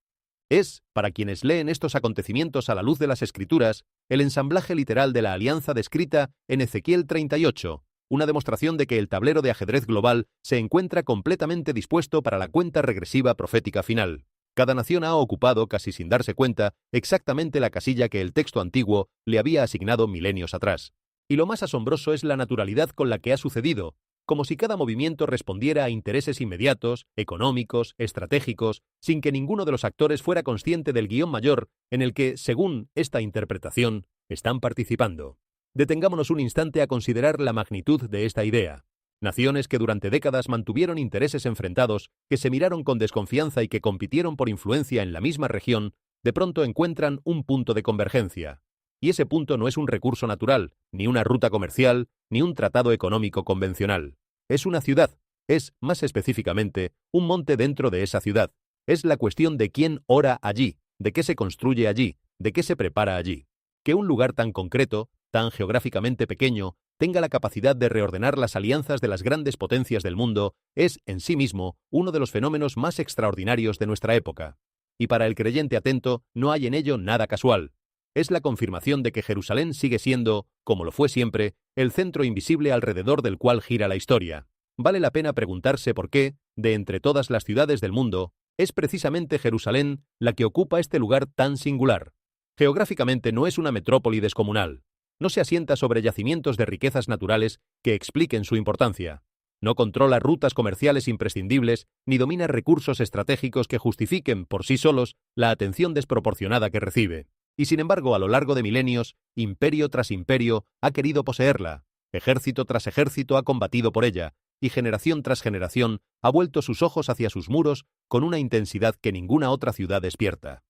Es, para quienes leen estos acontecimientos a la luz de las Escrituras, el ensamblaje literal de la alianza descrita en Ezequiel 38, una demostración de que el tablero de ajedrez global se encuentra completamente dispuesto para la cuenta regresiva profética final. Cada nación ha ocupado, casi sin darse cuenta, exactamente la casilla que el texto antiguo le había asignado milenios atrás. Y lo más asombroso es la naturalidad con la que ha sucedido, como si cada movimiento respondiera a intereses inmediatos, económicos, estratégicos, sin que ninguno de los actores fuera consciente del guión mayor en el que, según esta interpretación, están participando. Detengámonos un instante a considerar la magnitud de esta idea. Naciones que durante décadas mantuvieron intereses enfrentados, que se miraron con desconfianza y que compitieron por influencia en la misma región, de pronto encuentran un punto de convergencia. Y ese punto no es un recurso natural, ni una ruta comercial, ni un tratado económico convencional. Es una ciudad, es, más específicamente, un monte dentro de esa ciudad. Es la cuestión de quién ora allí, de qué se construye allí, de qué se prepara allí. Que un lugar tan concreto, tan geográficamente pequeño, tenga la capacidad de reordenar las alianzas de las grandes potencias del mundo es, en sí mismo, uno de los fenómenos más extraordinarios de nuestra época. Y para el creyente atento no hay en ello nada casual. Es la confirmación de que Jerusalén sigue siendo, como lo fue siempre, el centro invisible alrededor del cual gira la historia. Vale la pena preguntarse por qué, de entre todas las ciudades del mundo, es precisamente Jerusalén la que ocupa este lugar tan singular. Geográficamente no es una metrópoli descomunal. No se asienta sobre yacimientos de riquezas naturales que expliquen su importancia. No controla rutas comerciales imprescindibles ni domina recursos estratégicos que justifiquen por sí solos la atención desproporcionada que recibe. Y sin embargo, a lo largo de milenios, imperio tras imperio ha querido poseerla, ejército tras ejército ha combatido por ella, y generación tras generación ha vuelto sus ojos hacia sus muros con una intensidad que ninguna otra ciudad despierta.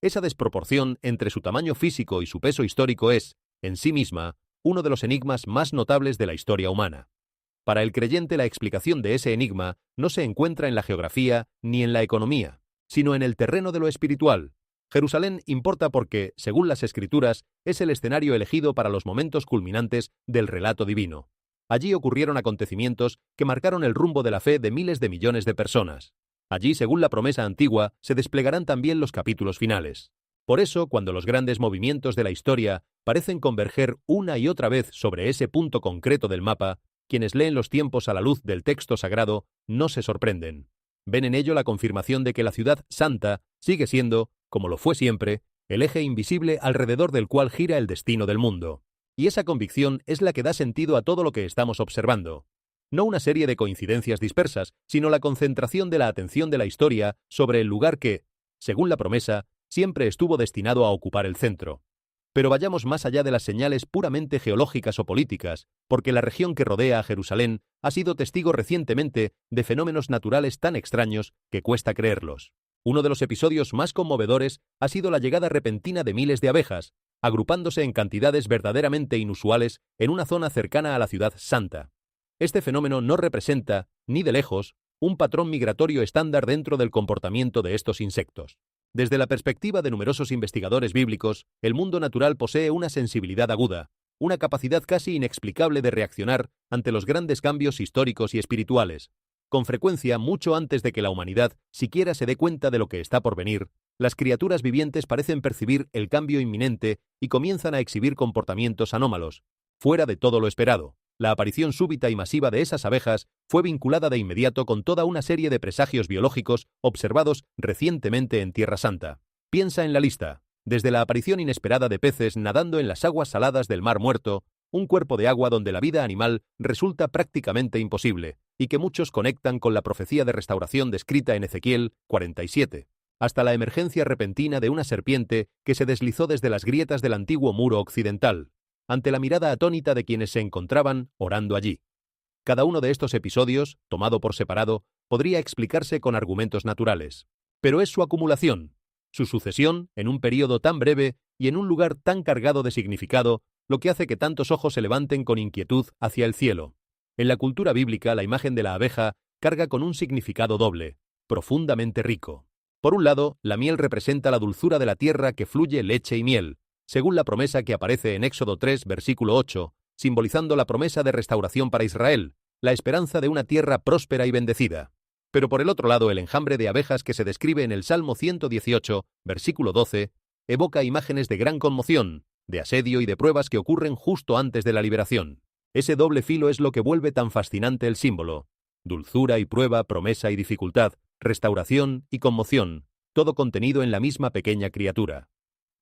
Esa desproporción entre su tamaño físico y su peso histórico es, en sí misma, uno de los enigmas más notables de la historia humana. Para el creyente, la explicación de ese enigma no se encuentra en la geografía ni en la economía, sino en el terreno de lo espiritual. Jerusalén importa porque, según las Escrituras, es el escenario elegido para los momentos culminantes del relato divino. Allí ocurrieron acontecimientos que marcaron el rumbo de la fe de miles de millones de personas. Allí, según la promesa antigua, se desplegarán también los capítulos finales. Por eso, cuando los grandes movimientos de la historia parecen converger una y otra vez sobre ese punto concreto del mapa, quienes leen los tiempos a la luz del texto sagrado no se sorprenden. Ven en ello la confirmación de que la ciudad santa sigue siendo, como lo fue siempre, el eje invisible alrededor del cual gira el destino del mundo. Y esa convicción es la que da sentido a todo lo que estamos observando. No una serie de coincidencias dispersas, sino la concentración de la atención de la historia sobre el lugar que, según la promesa, siempre estuvo destinado a ocupar el centro. Pero vayamos más allá de las señales puramente geológicas o políticas, porque la región que rodea a Jerusalén ha sido testigo recientemente de fenómenos naturales tan extraños que cuesta creerlos. Uno de los episodios más conmovedores ha sido la llegada repentina de miles de abejas, agrupándose en cantidades verdaderamente inusuales en una zona cercana a la ciudad santa. Este fenómeno no representa, ni de lejos, un patrón migratorio estándar dentro del comportamiento de estos insectos. Desde la perspectiva de numerosos investigadores bíblicos, el mundo natural posee una sensibilidad aguda, una capacidad casi inexplicable de reaccionar ante los grandes cambios históricos y espirituales. Con frecuencia, mucho antes de que la humanidad siquiera se dé cuenta de lo que está por venir, las criaturas vivientes parecen percibir el cambio inminente y comienzan a exhibir comportamientos anómalos, fuera de todo lo esperado. La aparición súbita y masiva de esas abejas fue vinculada de inmediato con toda una serie de presagios biológicos observados recientemente en Tierra Santa. Piensa en la lista, desde la aparición inesperada de peces nadando en las aguas saladas del Mar Muerto, un cuerpo de agua donde la vida animal resulta prácticamente imposible, y que muchos conectan con la profecía de restauración descrita en Ezequiel 47, hasta la emergencia repentina de una serpiente que se deslizó desde las grietas del antiguo muro occidental, ante la mirada atónita de quienes se encontraban orando allí. Cada uno de estos episodios, tomado por separado, podría explicarse con argumentos naturales. Pero es su acumulación, su sucesión, en un período tan breve y en un lugar tan cargado de significado, lo que hace que tantos ojos se levanten con inquietud hacia el cielo. En la cultura bíblica, la imagen de la abeja carga con un significado doble, profundamente rico. Por un lado, la miel representa la dulzura de la tierra que fluye leche y miel, según la promesa que aparece en Éxodo 3, versículo 8, simbolizando la promesa de restauración para Israel, la esperanza de una tierra próspera y bendecida. Pero por el otro lado, el enjambre de abejas que se describe en el Salmo 118, versículo 12, evoca imágenes de gran conmoción, de asedio y de pruebas que ocurren justo antes de la liberación. Ese doble filo es lo que vuelve tan fascinante el símbolo. Dulzura y prueba, promesa y dificultad, restauración y conmoción, todo contenido en la misma pequeña criatura.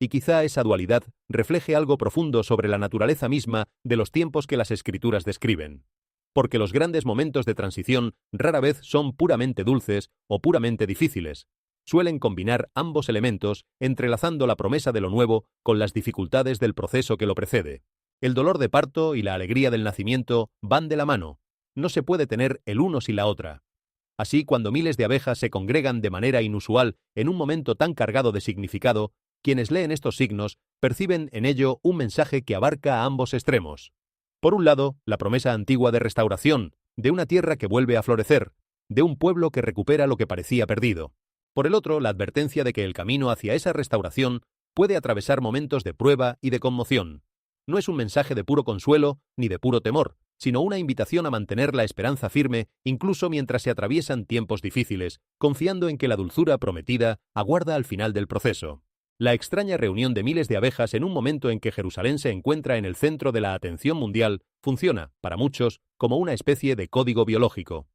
Y quizá esa dualidad refleje algo profundo sobre la naturaleza misma de los tiempos que las Escrituras describen. Porque los grandes momentos de transición rara vez son puramente dulces o puramente difíciles. Suelen combinar ambos elementos, entrelazando la promesa de lo nuevo con las dificultades del proceso que lo precede. El dolor de parto y la alegría del nacimiento van de la mano. No se puede tener el uno sin la otra. Así, cuando miles de abejas se congregan de manera inusual en un momento tan cargado de significado, quienes leen estos signos perciben en ello un mensaje que abarca a ambos extremos. Por un lado, la promesa antigua de restauración, de una tierra que vuelve a florecer, de un pueblo que recupera lo que parecía perdido. Por el otro, la advertencia de que el camino hacia esa restauración puede atravesar momentos de prueba y de conmoción. No es un mensaje de puro consuelo ni de puro temor, sino una invitación a mantener la esperanza firme incluso mientras se atraviesan tiempos difíciles, confiando en que la dulzura prometida aguarda al final del proceso. La extraña reunión de miles de abejas en un momento en que Jerusalén se encuentra en el centro de la atención mundial funciona, para muchos, como una especie de código biológico.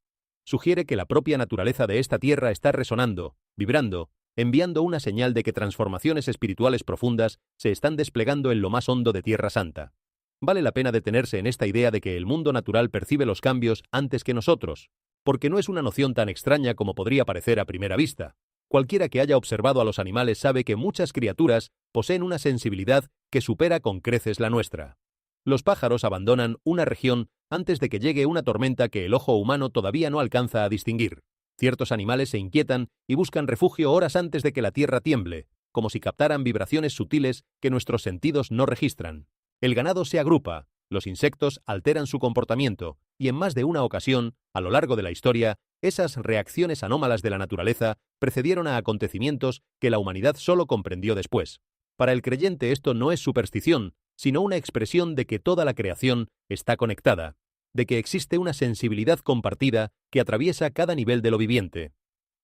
Sugiere que la propia naturaleza de esta tierra está resonando, vibrando, enviando una señal de que transformaciones espirituales profundas se están desplegando en lo más hondo de Tierra Santa. Vale la pena detenerse en esta idea de que el mundo natural percibe los cambios antes que nosotros, porque no es una noción tan extraña como podría parecer a primera vista. Cualquiera que haya observado a los animales sabe que muchas criaturas poseen una sensibilidad que supera con creces la nuestra. Los pájaros abandonan una región antes de que llegue una tormenta que el ojo humano todavía no alcanza a distinguir. Ciertos animales se inquietan y buscan refugio horas antes de que la tierra tiemble, como si captaran vibraciones sutiles que nuestros sentidos no registran. El ganado se agrupa, los insectos alteran su comportamiento, y en más de una ocasión, a lo largo de la historia, esas reacciones anómalas de la naturaleza precedieron a acontecimientos que la humanidad solo comprendió después. Para el creyente esto no es superstición, sino una expresión de que toda la creación está conectada, de que existe una sensibilidad compartida que atraviesa cada nivel de lo viviente.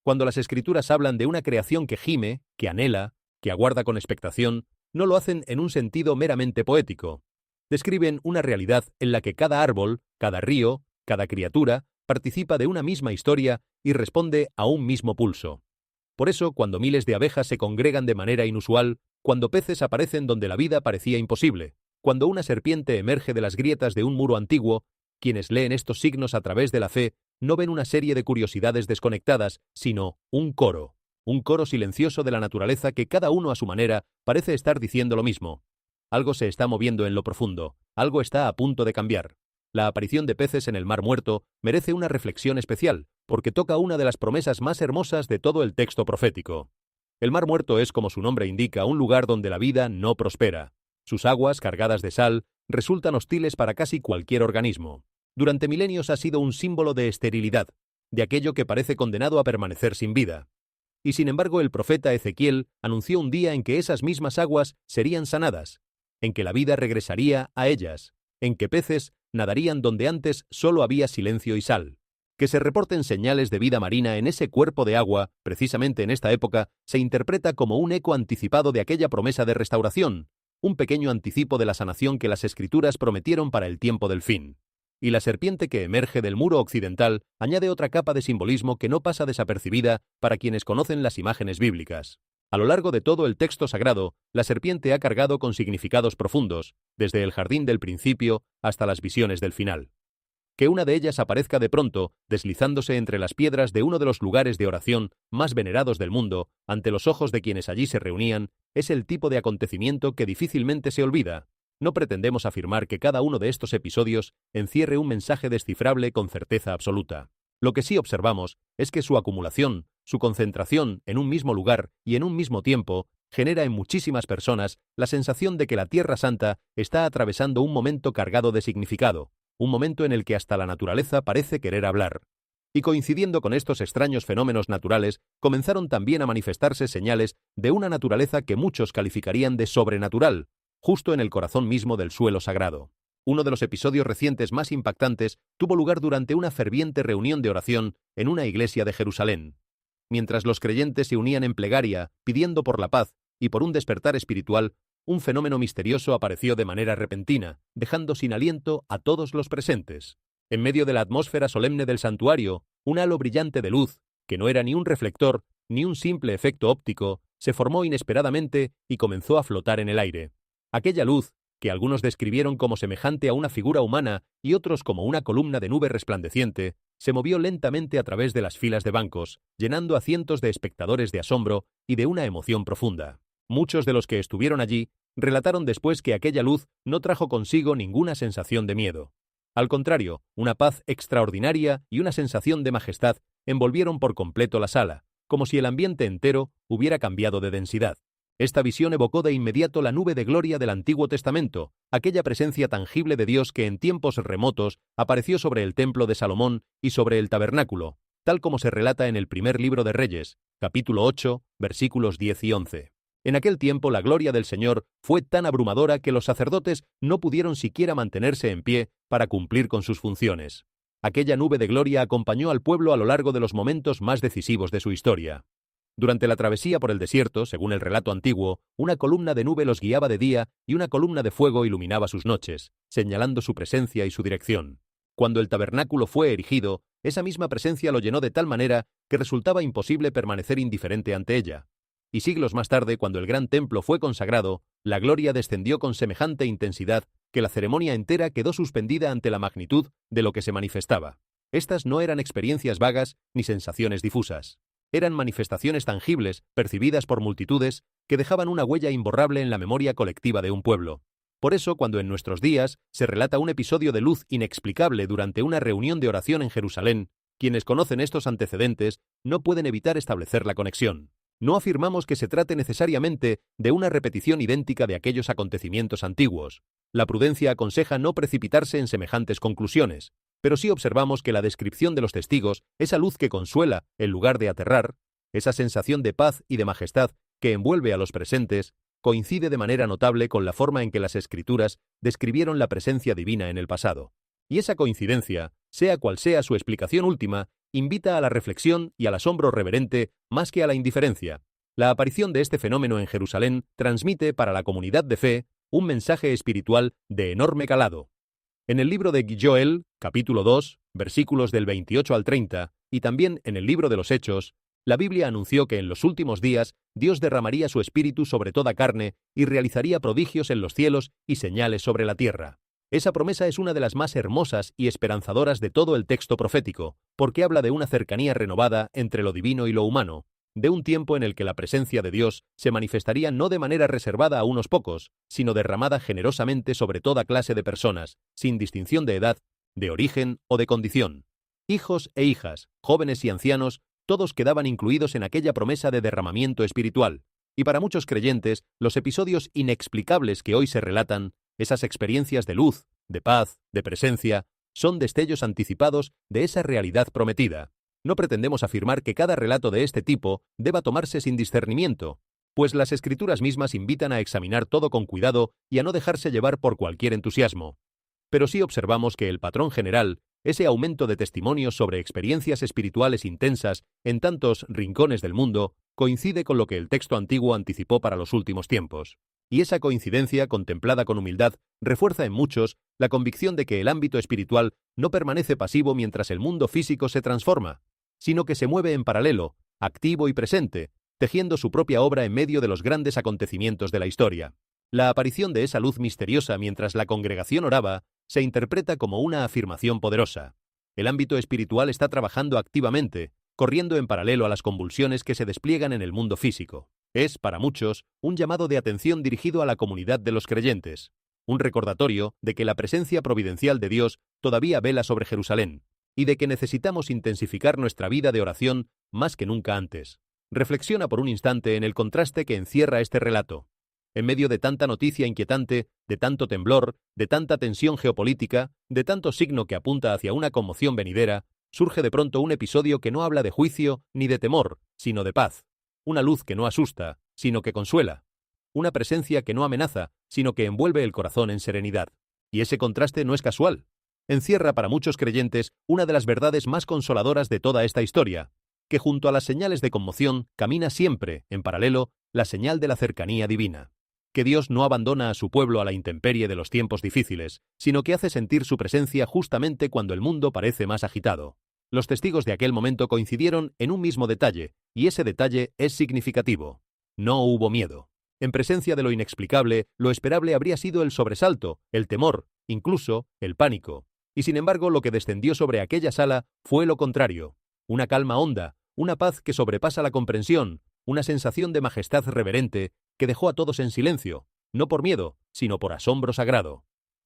Cuando las Escrituras hablan de una creación que gime, que anhela, que aguarda con expectación, no lo hacen en un sentido meramente poético. Describen una realidad en la que cada árbol, cada río, cada criatura participa de una misma historia y responde a un mismo pulso. Por eso, cuando miles de abejas se congregan de manera inusual, cuando peces aparecen donde la vida parecía imposible, cuando una serpiente emerge de las grietas de un muro antiguo, quienes leen estos signos a través de la fe no ven una serie de curiosidades desconectadas, sino un coro silencioso de la naturaleza que cada uno a su manera parece estar diciendo lo mismo. Algo se está moviendo en lo profundo, algo está a punto de cambiar. La aparición de peces en el Mar Muerto merece una reflexión especial, porque toca una de las promesas más hermosas de todo el texto profético. El Mar Muerto es, como su nombre indica, un lugar donde la vida no prospera. Sus aguas, cargadas de sal, resultan hostiles para casi cualquier organismo. Durante milenios ha sido un símbolo de esterilidad, de aquello que parece condenado a permanecer sin vida. Y sin embargo el profeta Ezequiel anunció un día en que esas mismas aguas serían sanadas, en que la vida regresaría a ellas, en que peces nadarían donde antes solo había silencio y sal. Que se reporten señales de vida marina en ese cuerpo de agua, precisamente en esta época, se interpreta como un eco anticipado de aquella promesa de restauración, un pequeño anticipo de la sanación que las Escrituras prometieron para el tiempo del fin. Y la serpiente que emerge del muro occidental añade otra capa de simbolismo que no pasa desapercibida para quienes conocen las imágenes bíblicas. A lo largo de todo el texto sagrado, la serpiente ha cargado con significados profundos, desde el jardín del principio hasta las visiones del final. Que una de ellas aparezca de pronto, deslizándose entre las piedras de uno de los lugares de oración más venerados del mundo, ante los ojos de quienes allí se reunían, es el tipo de acontecimiento que difícilmente se olvida. No pretendemos afirmar que cada uno de estos episodios encierre un mensaje descifrable con certeza absoluta. Lo que sí observamos es que su acumulación, su concentración en un mismo lugar y en un mismo tiempo, genera en muchísimas personas la sensación de que la Tierra Santa está atravesando un momento cargado de significado, un momento en el que hasta la naturaleza parece querer hablar. Y coincidiendo con estos extraños fenómenos naturales, comenzaron también a manifestarse señales de una naturaleza que muchos calificarían de sobrenatural, justo en el corazón mismo del suelo sagrado. Uno de los episodios recientes más impactantes tuvo lugar durante una ferviente reunión de oración en una iglesia de Jerusalén. Mientras los creyentes se unían en plegaria, pidiendo por la paz y por un despertar espiritual, un fenómeno misterioso apareció de manera repentina, dejando sin aliento a todos los presentes. En medio de la atmósfera solemne del santuario, un halo brillante de luz, que no era ni un reflector ni un simple efecto óptico, se formó inesperadamente y comenzó a flotar en el aire. Aquella luz, que algunos describieron como semejante a una figura humana y otros como una columna de nube resplandeciente, se movió lentamente a través de las filas de bancos, llenando a cientos de espectadores de asombro y de una emoción profunda. Muchos de los que estuvieron allí relataron después que aquella luz no trajo consigo ninguna sensación de miedo. Al contrario, una paz extraordinaria y una sensación de majestad envolvieron por completo la sala, como si el ambiente entero hubiera cambiado de densidad. Esta visión evocó de inmediato la nube de gloria del Antiguo Testamento, aquella presencia tangible de Dios que en tiempos remotos apareció sobre el templo de Salomón y sobre el tabernáculo, tal como se relata en el primer libro de Reyes, capítulo 8, versículos 10 y 11. En aquel tiempo la gloria del Señor fue tan abrumadora que los sacerdotes no pudieron siquiera mantenerse en pie para cumplir con sus funciones. Aquella nube de gloria acompañó al pueblo a lo largo de los momentos más decisivos de su historia. Durante la travesía por el desierto, según el relato antiguo, una columna de nube los guiaba de día y una columna de fuego iluminaba sus noches, señalando su presencia y su dirección. Cuando el tabernáculo fue erigido, esa misma presencia lo llenó de tal manera que resultaba imposible permanecer indiferente ante ella. Y siglos más tarde, cuando el gran templo fue consagrado, la gloria descendió con semejante intensidad que la ceremonia entera quedó suspendida ante la magnitud de lo que se manifestaba. Estas no eran experiencias vagas ni sensaciones difusas. Eran manifestaciones tangibles, percibidas por multitudes, que dejaban una huella imborrable en la memoria colectiva de un pueblo. Por eso, cuando en nuestros días se relata un episodio de luz inexplicable durante una reunión de oración en Jerusalén, quienes conocen estos antecedentes no pueden evitar establecer la conexión. No afirmamos que se trate necesariamente de una repetición idéntica de aquellos acontecimientos antiguos. La prudencia aconseja no precipitarse en semejantes conclusiones, pero sí observamos que la descripción de los testigos, esa luz que consuela en lugar de aterrar, esa sensación de paz y de majestad que envuelve a los presentes, coincide de manera notable con la forma en que las Escrituras describieron la presencia divina en el pasado. Y esa coincidencia, sea cual sea su explicación última, invita a la reflexión y al asombro reverente más que a la indiferencia. La aparición de este fenómeno en Jerusalén transmite para la comunidad de fe un mensaje espiritual de enorme calado. En el libro de Joel, capítulo 2, versículos del 28 al 30, y también en el libro de los Hechos, la Biblia anunció que en los últimos días Dios derramaría su espíritu sobre toda carne y realizaría prodigios en los cielos y señales sobre la tierra. Esa promesa es una de las más hermosas y esperanzadoras de todo el texto profético, porque habla de una cercanía renovada entre lo divino y lo humano, de un tiempo en el que la presencia de Dios se manifestaría no de manera reservada a unos pocos, sino derramada generosamente sobre toda clase de personas, sin distinción de edad, de origen o de condición. Hijos e hijas, jóvenes y ancianos, todos quedaban incluidos en aquella promesa de derramamiento espiritual. Y para muchos creyentes, los episodios inexplicables que hoy se relatan, esas experiencias de luz, de paz, de presencia, son destellos anticipados de esa realidad prometida. No pretendemos afirmar que cada relato de este tipo deba tomarse sin discernimiento, pues las Escrituras mismas invitan a examinar todo con cuidado y a no dejarse llevar por cualquier entusiasmo. Pero sí observamos que el patrón general, ese aumento de testimonios sobre experiencias espirituales intensas en tantos rincones del mundo, coincide con lo que el texto antiguo anticipó para los últimos tiempos. Y esa coincidencia, contemplada con humildad, refuerza en muchos la convicción de que el ámbito espiritual no permanece pasivo mientras el mundo físico se transforma, sino que se mueve en paralelo, activo y presente, tejiendo su propia obra en medio de los grandes acontecimientos de la historia. La aparición de esa luz misteriosa mientras la congregación oraba se interpreta como una afirmación poderosa. El ámbito espiritual está trabajando activamente, corriendo en paralelo a las convulsiones que se despliegan en el mundo físico. Es, para muchos, un llamado de atención dirigido a la comunidad de los creyentes, un recordatorio de que la presencia providencial de Dios todavía vela sobre Jerusalén, y de que necesitamos intensificar nuestra vida de oración más que nunca antes. Reflexiona por un instante en el contraste que encierra este relato. En medio de tanta noticia inquietante, de tanto temblor, de tanta tensión geopolítica, de tanto signo que apunta hacia una conmoción venidera, surge de pronto un episodio que no habla de juicio ni de temor, sino de paz. Una luz que no asusta, sino que consuela. Una presencia que no amenaza, sino que envuelve el corazón en serenidad. Y ese contraste no es casual. Encierra para muchos creyentes una de las verdades más consoladoras de toda esta historia, que junto a las señales de conmoción camina siempre, en paralelo, la señal de la cercanía divina. Que Dios no abandona a su pueblo a la intemperie de los tiempos difíciles, sino que hace sentir su presencia justamente cuando el mundo parece más agitado. Los testigos de aquel momento coincidieron en un mismo detalle, y ese detalle es significativo. No hubo miedo. En presencia de lo inexplicable, lo esperable habría sido el sobresalto, el temor, incluso el pánico. Y sin embargo, lo que descendió sobre aquella sala fue lo contrario. Una calma honda, una paz que sobrepasa la comprensión, una sensación de majestad reverente que dejó a todos en silencio, no por miedo, sino por asombro sagrado.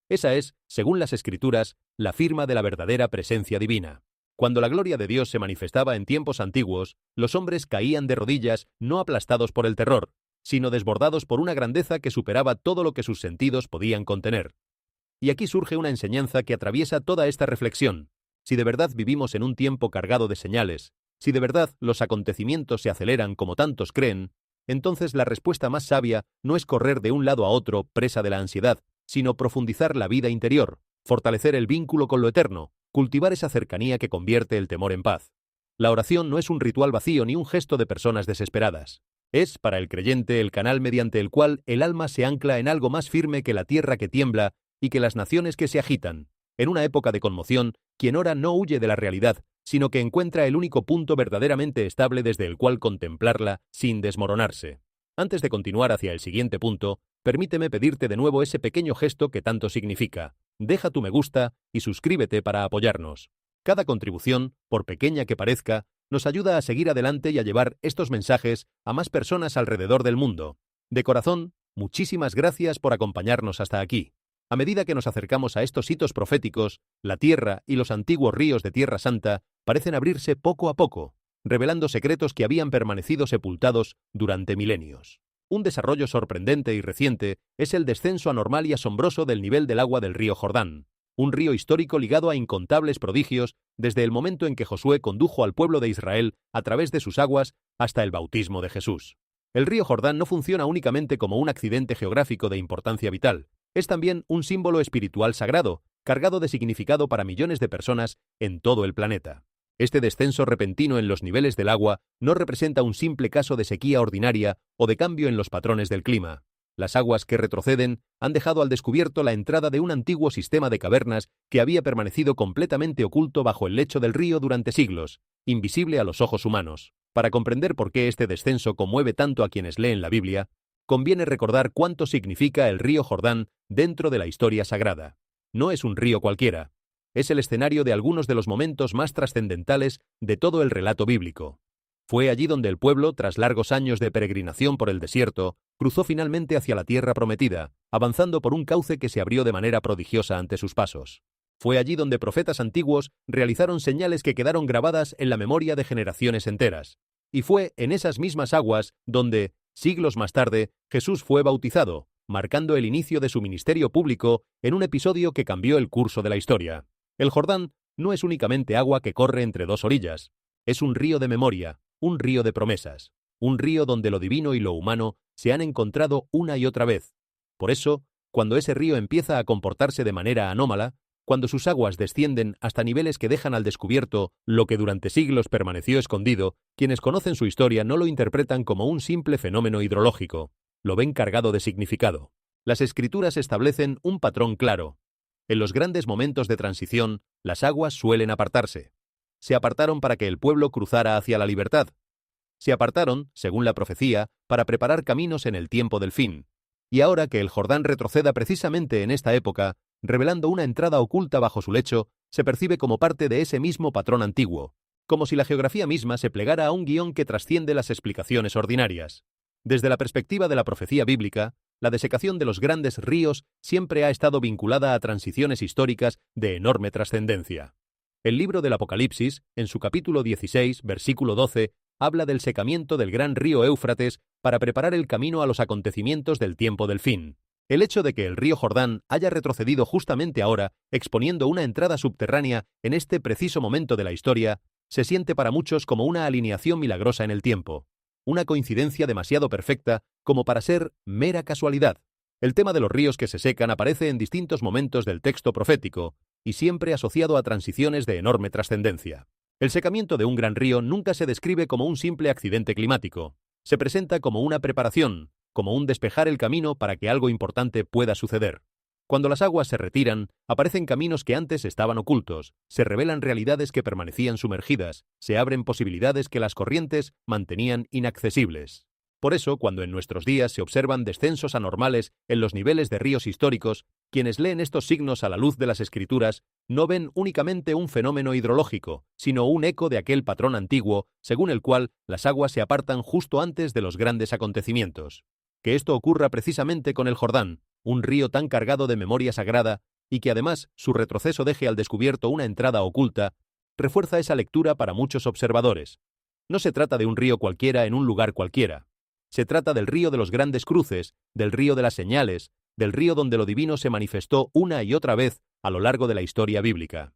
Esa es, según las Escrituras, la firma de la verdadera presencia divina. Cuando la gloria de Dios se manifestaba en tiempos antiguos, los hombres caían de rodillas no aplastados por el terror, sino desbordados por una grandeza que superaba todo lo que sus sentidos podían contener. Y aquí surge una enseñanza que atraviesa toda esta reflexión. Si de verdad vivimos en un tiempo cargado de señales, si de verdad los acontecimientos se aceleran como tantos creen, entonces la respuesta más sabia no es correr de un lado a otro presa de la ansiedad, sino profundizar la vida interior, fortalecer el vínculo con lo eterno, cultivar esa cercanía que convierte el temor en paz. La oración no es un ritual vacío ni un gesto de personas desesperadas. Es, para el creyente, el canal mediante el cual el alma se ancla en algo más firme que la tierra que tiembla y que las naciones que se agitan. En una época de conmoción, quien ora no huye de la realidad, sino que encuentra el único punto verdaderamente estable desde el cual contemplarla sin desmoronarse. Antes de continuar hacia el siguiente punto, permíteme pedirte de nuevo ese pequeño gesto que tanto significa. Deja tu me gusta y suscríbete para apoyarnos. Cada contribución, por pequeña que parezca, nos ayuda a seguir adelante y a llevar estos mensajes a más personas alrededor del mundo. De corazón, muchísimas gracias por acompañarnos hasta aquí. A medida que nos acercamos a estos hitos proféticos, la tierra y los antiguos ríos de Tierra Santa parecen abrirse poco a poco, revelando secretos que habían permanecido sepultados durante milenios. Un desarrollo sorprendente y reciente es el descenso anormal y asombroso del nivel del agua del río Jordán, un río histórico ligado a incontables prodigios desde el momento en que Josué condujo al pueblo de Israel a través de sus aguas hasta el bautismo de Jesús. El río Jordán no funciona únicamente como un accidente geográfico de importancia vital, es también un símbolo espiritual sagrado, cargado de significado para millones de personas en todo el planeta. Este descenso repentino en los niveles del agua no representa un simple caso de sequía ordinaria o de cambio en los patrones del clima. Las aguas que retroceden han dejado al descubierto la entrada de un antiguo sistema de cavernas que había permanecido completamente oculto bajo el lecho del río durante siglos, invisible a los ojos humanos. Para comprender por qué este descenso conmueve tanto a quienes leen la Biblia, conviene recordar cuánto significa el río Jordán dentro de la historia sagrada. No es un río cualquiera. Es el escenario de algunos de los momentos más trascendentales de todo el relato bíblico. Fue allí donde el pueblo, tras largos años de peregrinación por el desierto, cruzó finalmente hacia la tierra prometida, avanzando por un cauce que se abrió de manera prodigiosa ante sus pasos. Fue allí donde profetas antiguos realizaron señales que quedaron grabadas en la memoria de generaciones enteras. Y fue en esas mismas aguas donde, siglos más tarde, Jesús fue bautizado, marcando el inicio de su ministerio público en un episodio que cambió el curso de la historia. El Jordán no es únicamente agua que corre entre dos orillas, es un río de memoria, un río de promesas, un río donde lo divino y lo humano se han encontrado una y otra vez. Por eso, cuando ese río empieza a comportarse de manera anómala, cuando sus aguas descienden hasta niveles que dejan al descubierto lo que durante siglos permaneció escondido, quienes conocen su historia no lo interpretan como un simple fenómeno hidrológico, lo ven cargado de significado. Las escrituras establecen un patrón claro. En los grandes momentos de transición, las aguas suelen apartarse. Se apartaron para que el pueblo cruzara hacia la libertad. Se apartaron, según la profecía, para preparar caminos en el tiempo del fin. Y ahora que el Jordán retroceda precisamente en esta época, revelando una entrada oculta bajo su lecho, se percibe como parte de ese mismo patrón antiguo, como si la geografía misma se plegara a un guión que trasciende las explicaciones ordinarias. Desde la perspectiva de la profecía bíblica, la desecación de los grandes ríos siempre ha estado vinculada a transiciones históricas de enorme trascendencia. El libro del Apocalipsis, en su capítulo 16, versículo 12, habla del secamiento del gran río Éufrates para preparar el camino a los acontecimientos del tiempo del fin. El hecho de que el río Jordán haya retrocedido justamente ahora, exponiendo una entrada subterránea en este preciso momento de la historia, se siente para muchos como una alineación milagrosa en el tiempo, una coincidencia demasiado perfecta como para ser mera casualidad. El tema de los ríos que se secan aparece en distintos momentos del texto profético y siempre asociado a transiciones de enorme trascendencia. El secamiento de un gran río nunca se describe como un simple accidente climático. Se presenta como una preparación, como un despejar el camino para que algo importante pueda suceder. Cuando las aguas se retiran, aparecen caminos que antes estaban ocultos, se revelan realidades que permanecían sumergidas, se abren posibilidades que las corrientes mantenían inaccesibles. Por eso, cuando en nuestros días se observan descensos anormales en los niveles de ríos históricos, quienes leen estos signos a la luz de las Escrituras no ven únicamente un fenómeno hidrológico, sino un eco de aquel patrón antiguo, según el cual las aguas se apartan justo antes de los grandes acontecimientos. Que esto ocurra precisamente con el Jordán, un río tan cargado de memoria sagrada, y que además su retroceso deje al descubierto una entrada oculta, refuerza esa lectura para muchos observadores. No se trata de un río cualquiera en un lugar cualquiera. Se trata del río de los grandes cruces, del río de las señales, del río donde lo divino se manifestó una y otra vez a lo largo de la historia bíblica.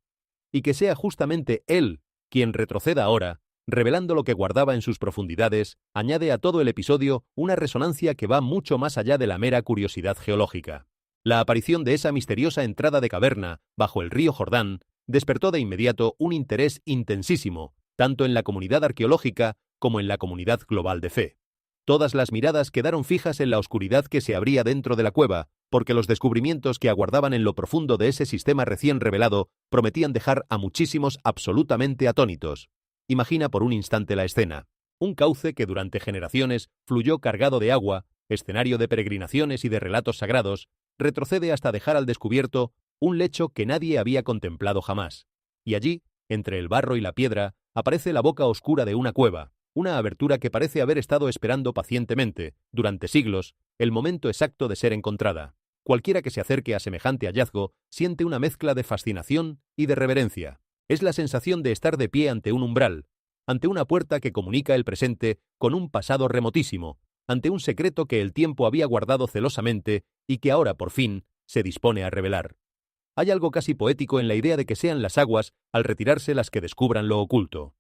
Y que sea justamente Él quien retroceda ahora, revelando lo que guardaba en sus profundidades, añade a todo el episodio una resonancia que va mucho más allá de la mera curiosidad geológica. La aparición de esa misteriosa entrada de caverna bajo el río Jordán despertó de inmediato un interés intensísimo, tanto en la comunidad arqueológica como en la comunidad global de fe. Todas las miradas quedaron fijas en la oscuridad que se abría dentro de la cueva, porque los descubrimientos que aguardaban en lo profundo de ese sistema recién revelado prometían dejar a muchísimos absolutamente atónitos. Imagina por un instante la escena. Un cauce que durante generaciones fluyó cargado de agua, escenario de peregrinaciones y de relatos sagrados, retrocede hasta dejar al descubierto un lecho que nadie había contemplado jamás. Y allí, entre el barro y la piedra, aparece la boca oscura de una cueva, una abertura que parece haber estado esperando pacientemente, durante siglos, el momento exacto de ser encontrada. Cualquiera que se acerque a semejante hallazgo siente una mezcla de fascinación y de reverencia. Es la sensación de estar de pie ante un umbral, ante una puerta que comunica el presente con un pasado remotísimo, ante un secreto que el tiempo había guardado celosamente y que ahora, por fin, se dispone a revelar. Hay algo casi poético en la idea de que sean las aguas, al retirarse, las que descubran lo oculto.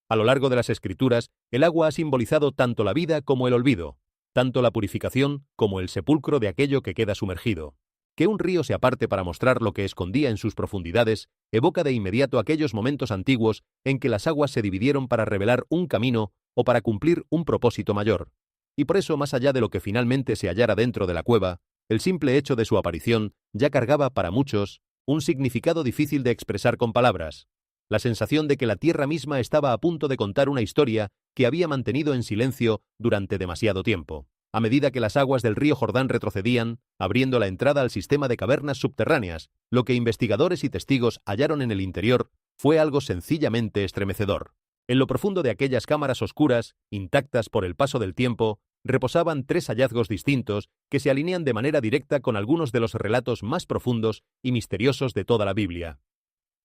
A lo largo de las Escrituras, el agua ha simbolizado tanto la vida como el olvido, tanto la purificación como el sepulcro de aquello que queda sumergido. Que un río se aparte para mostrar lo que escondía en sus profundidades evoca de inmediato aquellos momentos antiguos en que las aguas se dividieron para revelar un camino o para cumplir un propósito mayor. Y por eso, más allá de lo que finalmente se hallara dentro de la cueva, el simple hecho de su aparición ya cargaba para muchos un significado difícil de expresar con palabras, la sensación de que la tierra misma estaba a punto de contar una historia que había mantenido en silencio durante demasiado tiempo. A medida que las aguas del río Jordán retrocedían, abriendo la entrada al sistema de cavernas subterráneas, lo que investigadores y testigos hallaron en el interior fue algo sencillamente estremecedor. En lo profundo de aquellas cámaras oscuras, intactas por el paso del tiempo, reposaban 3 hallazgos distintos que se alinean de manera directa con algunos de los relatos más profundos y misteriosos de toda la Biblia.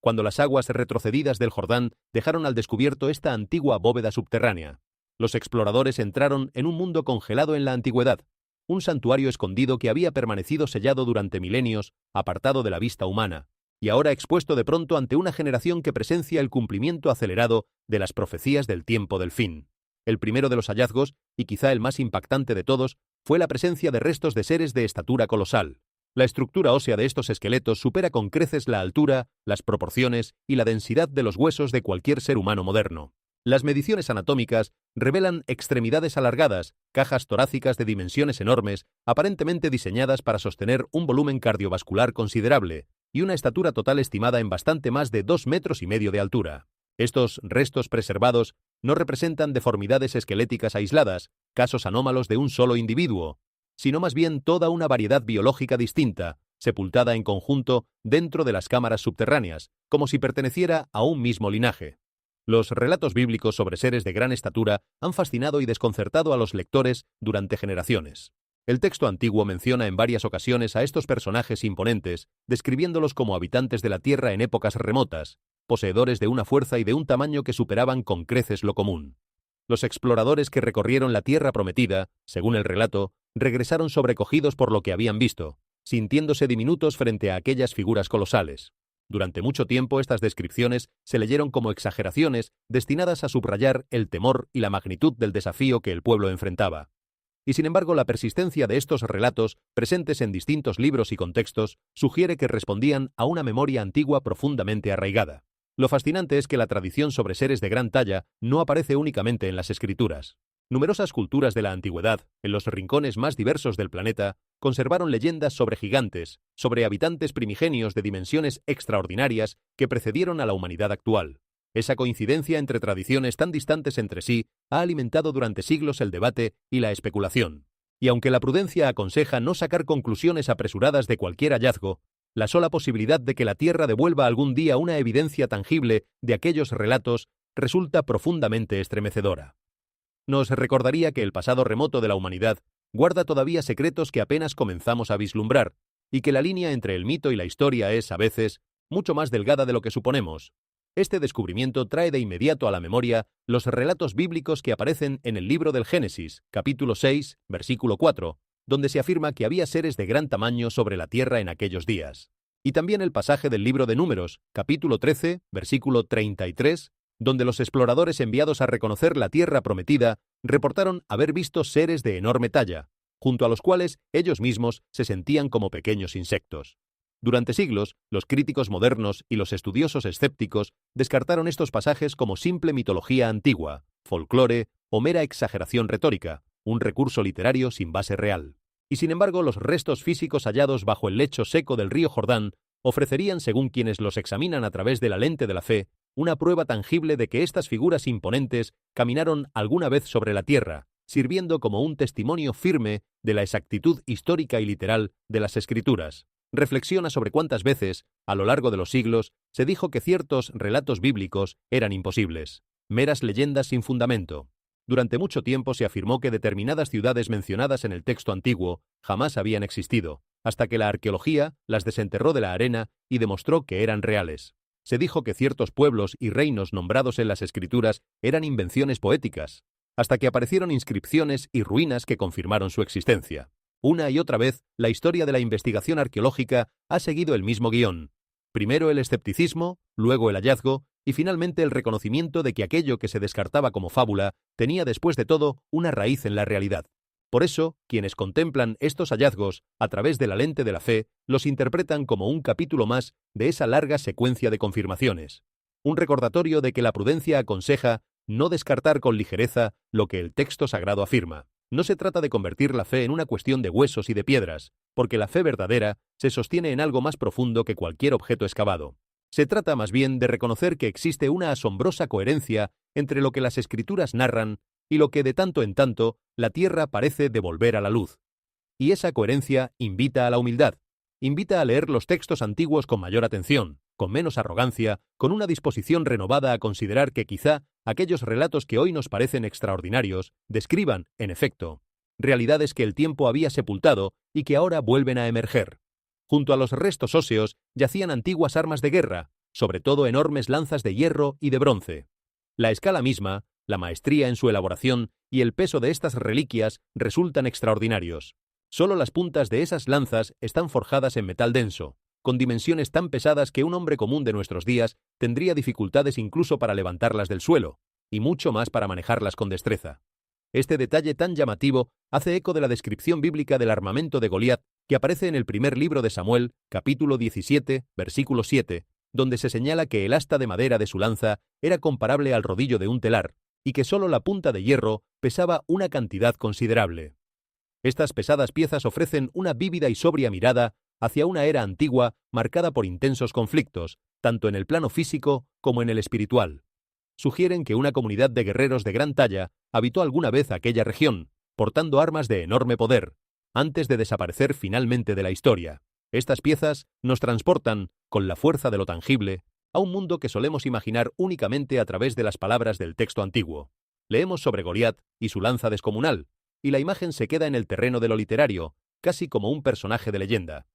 Cuando las aguas retrocedidas del Jordán dejaron al descubierto esta antigua bóveda subterránea, los exploradores entraron en un mundo congelado en la antigüedad, un santuario escondido que había permanecido sellado durante milenios, apartado de la vista humana, y ahora expuesto de pronto ante una generación que presencia el cumplimiento acelerado de las profecías del tiempo del fin. El primero de los hallazgos, y quizá el más impactante de todos, fue la presencia de restos de seres de estatura colosal. La estructura ósea de estos esqueletos supera con creces la altura, las proporciones y la densidad de los huesos de cualquier ser humano moderno. Las mediciones anatómicas revelan extremidades alargadas, cajas torácicas de dimensiones enormes, aparentemente diseñadas para sostener un volumen cardiovascular considerable, y una estatura total estimada en bastante más de 2,5 metros de altura. Estos restos preservados no representan deformidades esqueléticas aisladas, casos anómalos de un solo individuo, sino más bien toda una variedad biológica distinta, sepultada en conjunto dentro de las cámaras subterráneas, como si perteneciera a un mismo linaje. Los relatos bíblicos sobre seres de gran estatura han fascinado y desconcertado a los lectores durante generaciones. El texto antiguo menciona en varias ocasiones a estos personajes imponentes, describiéndolos como habitantes de la tierra en épocas remotas, poseedores de una fuerza y de un tamaño que superaban con creces lo común. Los exploradores que recorrieron la tierra prometida, según el relato, regresaron sobrecogidos por lo que habían visto, sintiéndose diminutos frente a aquellas figuras colosales. Durante mucho tiempo estas descripciones se leyeron como exageraciones destinadas a subrayar el temor y la magnitud del desafío que el pueblo enfrentaba. Y sin embargo, la persistencia de estos relatos, presentes en distintos libros y contextos, sugiere que respondían a una memoria antigua profundamente arraigada. Lo fascinante es que la tradición sobre seres de gran talla no aparece únicamente en las Escrituras. Numerosas culturas de la antigüedad, en los rincones más diversos del planeta, conservaron leyendas sobre gigantes, sobre habitantes primigenios de dimensiones extraordinarias que precedieron a la humanidad actual. Esa coincidencia entre tradiciones tan distantes entre sí ha alimentado durante siglos el debate y la especulación. Y aunque la prudencia aconseja no sacar conclusiones apresuradas de cualquier hallazgo, la sola posibilidad de que la Tierra devuelva algún día una evidencia tangible de aquellos relatos resulta profundamente estremecedora. Nos recordaría que el pasado remoto de la humanidad guarda todavía secretos que apenas comenzamos a vislumbrar, y que la línea entre el mito y la historia es, a veces, mucho más delgada de lo que suponemos. Este descubrimiento trae de inmediato a la memoria los relatos bíblicos que aparecen en el libro del Génesis, capítulo 6, versículo 4, donde se afirma que había seres de gran tamaño sobre la tierra en aquellos días. Y también el pasaje del libro de Números, capítulo 13, versículo 33, donde los exploradores enviados a reconocer la tierra prometida reportaron haber visto seres de enorme talla, junto a los cuales ellos mismos se sentían como pequeños insectos. Durante siglos, los críticos modernos y los estudiosos escépticos descartaron estos pasajes como simple mitología antigua, folclore o mera exageración retórica, un recurso literario sin base real. Y sin embargo, los restos físicos hallados bajo el lecho seco del río Jordán ofrecerían, según quienes los examinan a través de la lente de la fe, una prueba tangible de que estas figuras imponentes caminaron alguna vez sobre la tierra, sirviendo como un testimonio firme de la exactitud histórica y literal de las Escrituras. Reflexiona sobre cuántas veces, a lo largo de los siglos, se dijo que ciertos relatos bíblicos eran imposibles, meras leyendas sin fundamento. Durante mucho tiempo se afirmó que determinadas ciudades mencionadas en el texto antiguo jamás habían existido, hasta que la arqueología las desenterró de la arena y demostró que eran reales. Se dijo que ciertos pueblos y reinos nombrados en las Escrituras eran invenciones poéticas, hasta que aparecieron inscripciones y ruinas que confirmaron su existencia. Una y otra vez, la historia de la investigación arqueológica ha seguido el mismo guión. Primero el escepticismo, luego el hallazgo y finalmente el reconocimiento de que aquello que se descartaba como fábula tenía después de todo una raíz en la realidad. Por eso, quienes contemplan estos hallazgos a través de la lente de la fe los interpretan como un capítulo más de esa larga secuencia de confirmaciones. Un recordatorio de que la prudencia aconseja no descartar con ligereza lo que el texto sagrado afirma. No se trata de convertir la fe en una cuestión de huesos y de piedras, porque la fe verdadera se sostiene en algo más profundo que cualquier objeto excavado. Se trata más bien de reconocer que existe una asombrosa coherencia entre lo que las Escrituras narran y lo que de tanto en tanto la tierra parece devolver a la luz. Y esa coherencia invita a la humildad, invita a leer los textos antiguos con mayor atención, con menos arrogancia, con una disposición renovada a considerar que quizá aquellos relatos que hoy nos parecen extraordinarios describan, en efecto, realidades que el tiempo había sepultado y que ahora vuelven a emerger. Junto a los restos óseos yacían antiguas armas de guerra, sobre todo enormes lanzas de hierro y de bronce. La escala misma, la maestría en su elaboración y el peso de estas reliquias resultan extraordinarios. Solo las puntas de esas lanzas están forjadas en metal denso, con dimensiones tan pesadas que un hombre común de nuestros días tendría dificultades incluso para levantarlas del suelo, y mucho más para manejarlas con destreza. Este detalle tan llamativo hace eco de la descripción bíblica del armamento de Goliat que aparece en el primer libro de Samuel, capítulo 17, versículo 7, donde se señala que el asta de madera de su lanza era comparable al rodillo de un telar, y que solo la punta de hierro pesaba una cantidad considerable. Estas pesadas piezas ofrecen una vívida y sobria mirada hacia una era antigua marcada por intensos conflictos, tanto en el plano físico como en el espiritual. Sugieren que una comunidad de guerreros de gran talla habitó alguna vez aquella región, portando armas de enorme poder, antes de desaparecer finalmente de la historia. Estas piezas nos transportan, con la fuerza de lo tangible, a un mundo que solemos imaginar únicamente a través de las palabras del texto antiguo. Leemos sobre Goliat y su lanza descomunal, y la imagen se queda en el terreno de lo literario, casi como un personaje de leyenda.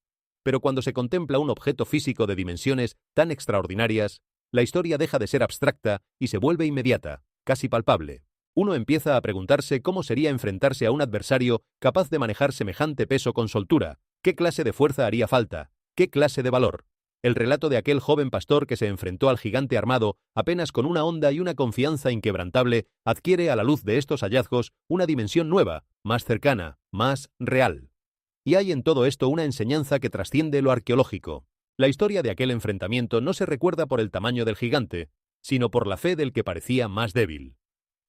Pero cuando se contempla un objeto físico de dimensiones tan extraordinarias, la historia deja de ser abstracta y se vuelve inmediata, casi palpable. Uno empieza a preguntarse cómo sería enfrentarse a un adversario capaz de manejar semejante peso con soltura, qué clase de fuerza haría falta, qué clase de valor. El relato de aquel joven pastor que se enfrentó al gigante armado apenas con una honda y una confianza inquebrantable adquiere a la luz de estos hallazgos una dimensión nueva, más cercana, más real. Y hay en todo esto una enseñanza que trasciende lo arqueológico. La historia de aquel enfrentamiento no se recuerda por el tamaño del gigante, sino por la fe del que parecía más débil.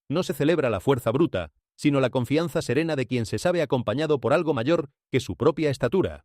No se celebra la fuerza bruta, sino la confianza serena de quien se sabe acompañado por algo mayor que su propia estatura.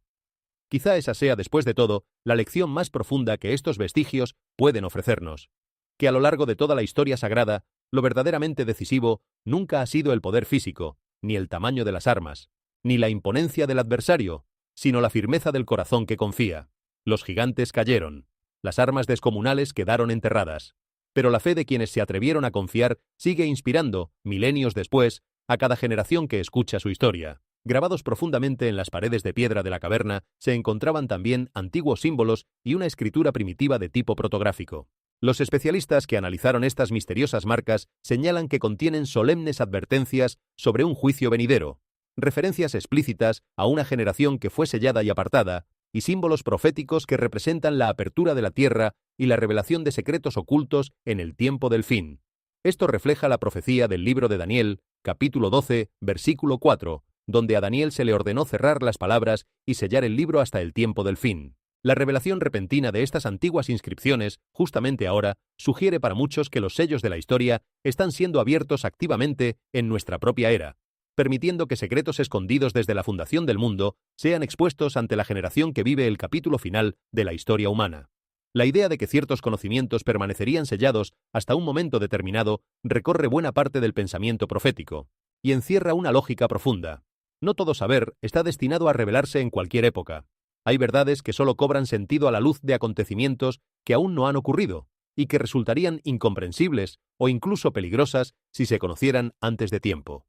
Quizá esa sea, después de todo, la lección más profunda que estos vestigios pueden ofrecernos, que a lo largo de toda la historia sagrada, lo verdaderamente decisivo nunca ha sido el poder físico, ni el tamaño de las armas, ni la imponencia del adversario, sino la firmeza del corazón que confía. Los gigantes cayeron, las armas descomunales quedaron enterradas, pero la fe de quienes se atrevieron a confiar sigue inspirando, milenios después, a cada generación que escucha su historia. Grabados profundamente en las paredes de piedra de la caverna se encontraban también antiguos símbolos y una escritura primitiva de tipo protográfico. Los especialistas que analizaron estas misteriosas marcas señalan que contienen solemnes advertencias sobre un juicio venidero, referencias explícitas a una generación que fue sellada y apartada, y símbolos proféticos que representan la apertura de la tierra y la revelación de secretos ocultos en el tiempo del fin. Esto refleja la profecía del libro de Daniel, capítulo 12, versículo 4, donde a Daniel se le ordenó cerrar las palabras y sellar el libro hasta el tiempo del fin. La revelación repentina de estas antiguas inscripciones, justamente ahora, sugiere para muchos que los sellos de la historia están siendo abiertos activamente en nuestra propia era, permitiendo que secretos escondidos desde la fundación del mundo sean expuestos ante la generación que vive el capítulo final de la historia humana. La idea de que ciertos conocimientos permanecerían sellados hasta un momento determinado recorre buena parte del pensamiento profético, y encierra una lógica profunda. No todo saber está destinado a revelarse en cualquier época. Hay verdades que solo cobran sentido a la luz de acontecimientos que aún no han ocurrido y que resultarían incomprensibles o incluso peligrosas si se conocieran antes de tiempo.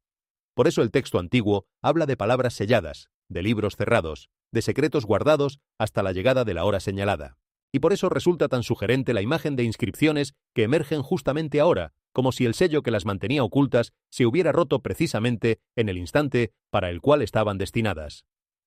Por eso el texto antiguo habla de palabras selladas, de libros cerrados, de secretos guardados hasta la llegada de la hora señalada. Y por eso resulta tan sugerente la imagen de inscripciones que emergen justamente ahora, como si el sello que las mantenía ocultas se hubiera roto precisamente en el instante para el cual estaban destinadas.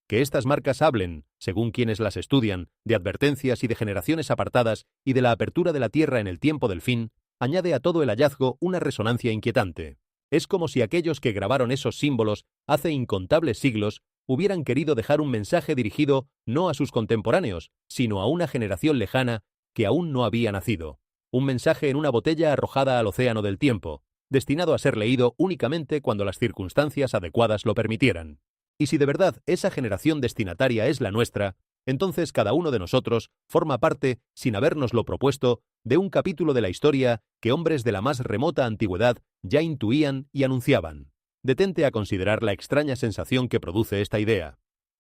Que estas marcas hablen, según quienes las estudian, de advertencias y de generaciones apartadas y de la apertura de la tierra en el tiempo del fin, añade a todo el hallazgo una resonancia inquietante. Es como si aquellos que grabaron esos símbolos hace incontables siglos hubieran querido dejar un mensaje dirigido no a sus contemporáneos, sino a una generación lejana que aún no había nacido. Un mensaje en una botella arrojada al océano del tiempo, destinado a ser leído únicamente cuando las circunstancias adecuadas lo permitieran. Y si de verdad esa generación destinataria es la nuestra, entonces cada uno de nosotros forma parte, sin habérnoslo propuesto, de un capítulo de la historia que hombres de la más remota antigüedad ya intuían y anunciaban. Detente a considerar la extraña sensación que produce esta idea.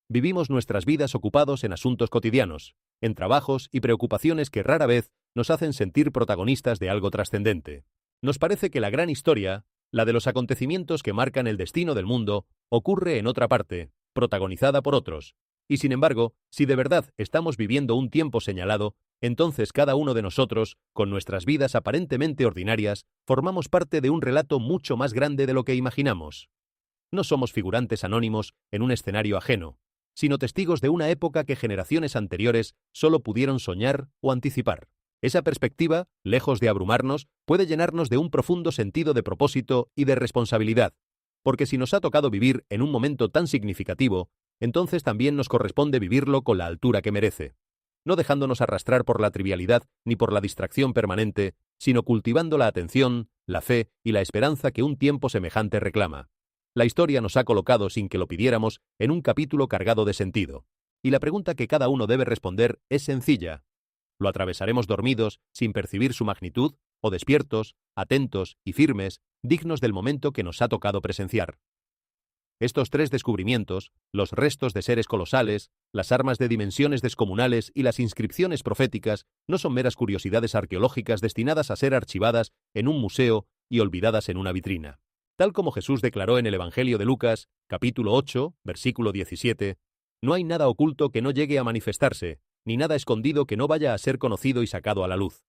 Vivimos nuestras vidas ocupados en asuntos cotidianos, en trabajos y preocupaciones que rara vez nos hacen sentir protagonistas de algo trascendente. Nos parece que la gran historia, la de los acontecimientos que marcan el destino del mundo, ocurre en otra parte, protagonizada por otros. Y sin embargo, si de verdad estamos viviendo un tiempo señalado, entonces cada uno de nosotros, con nuestras vidas aparentemente ordinarias, formamos parte de un relato mucho más grande de lo que imaginamos. No somos figurantes anónimos en un escenario ajeno, sino testigos de una época que generaciones anteriores solo pudieron soñar o anticipar. Esa perspectiva, lejos de abrumarnos, puede llenarnos de un profundo sentido de propósito y de responsabilidad, porque si nos ha tocado vivir en un momento tan significativo, entonces también nos corresponde vivirlo con la altura que merece, no dejándonos arrastrar por la trivialidad ni por la distracción permanente, sino cultivando la atención, la fe y la esperanza que un tiempo semejante reclama. La historia nos ha colocado sin que lo pidiéramos en un capítulo cargado de sentido, y la pregunta que cada uno debe responder es sencilla. ¿Lo atravesaremos dormidos, sin percibir su magnitud, o despiertos, atentos y firmes, dignos del momento que nos ha tocado presenciar? Estos tres descubrimientos, los restos de seres colosales, las armas de dimensiones descomunales y las inscripciones proféticas, no son meras curiosidades arqueológicas destinadas a ser archivadas en un museo y olvidadas en una vitrina. Tal como Jesús declaró en el Evangelio de Lucas, capítulo 8, versículo 17, no hay nada oculto que no llegue a manifestarse, ni nada escondido que no vaya a ser conocido y sacado a la luz.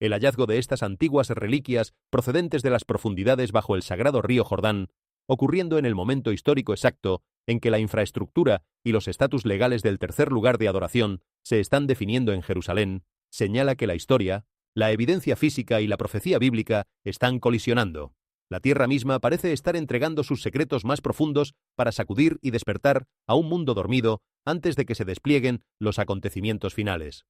El hallazgo de estas antiguas reliquias procedentes de las profundidades bajo el sagrado río Jordán, ocurriendo en el momento histórico exacto en que la infraestructura y los estatus legales del tercer lugar de adoración se están definiendo en Jerusalén, señala que la historia, la evidencia física y la profecía bíblica están colisionando. La tierra misma parece estar entregando sus secretos más profundos para sacudir y despertar a un mundo dormido antes de que se desplieguen los acontecimientos finales.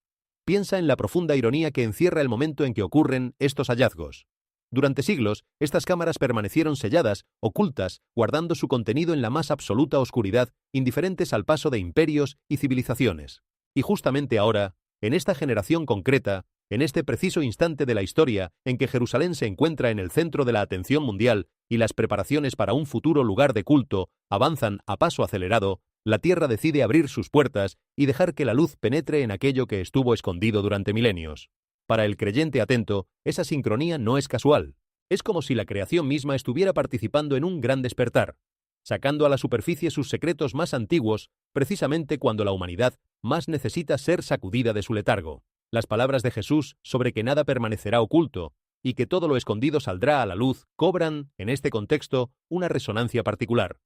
Piensa en la profunda ironía que encierra el momento en que ocurren estos hallazgos. Durante siglos, estas cámaras permanecieron selladas, ocultas, guardando su contenido en la más absoluta oscuridad, indiferentes al paso de imperios y civilizaciones. Y justamente ahora, en esta generación concreta, en este preciso instante de la historia en que Jerusalén se encuentra en el centro de la atención mundial y las preparaciones para un futuro lugar de culto avanzan a paso acelerado, la Tierra decide abrir sus puertas y dejar que la luz penetre en aquello que estuvo escondido durante milenios. Para el creyente atento, esa sincronía no es casual. Es como si la creación misma estuviera participando en un gran despertar, sacando a la superficie sus secretos más antiguos, precisamente cuando la humanidad más necesita ser sacudida de su letargo. Las palabras de Jesús sobre que nada permanecerá oculto y que todo lo escondido saldrá a la luz cobran, en este contexto, una resonancia particular.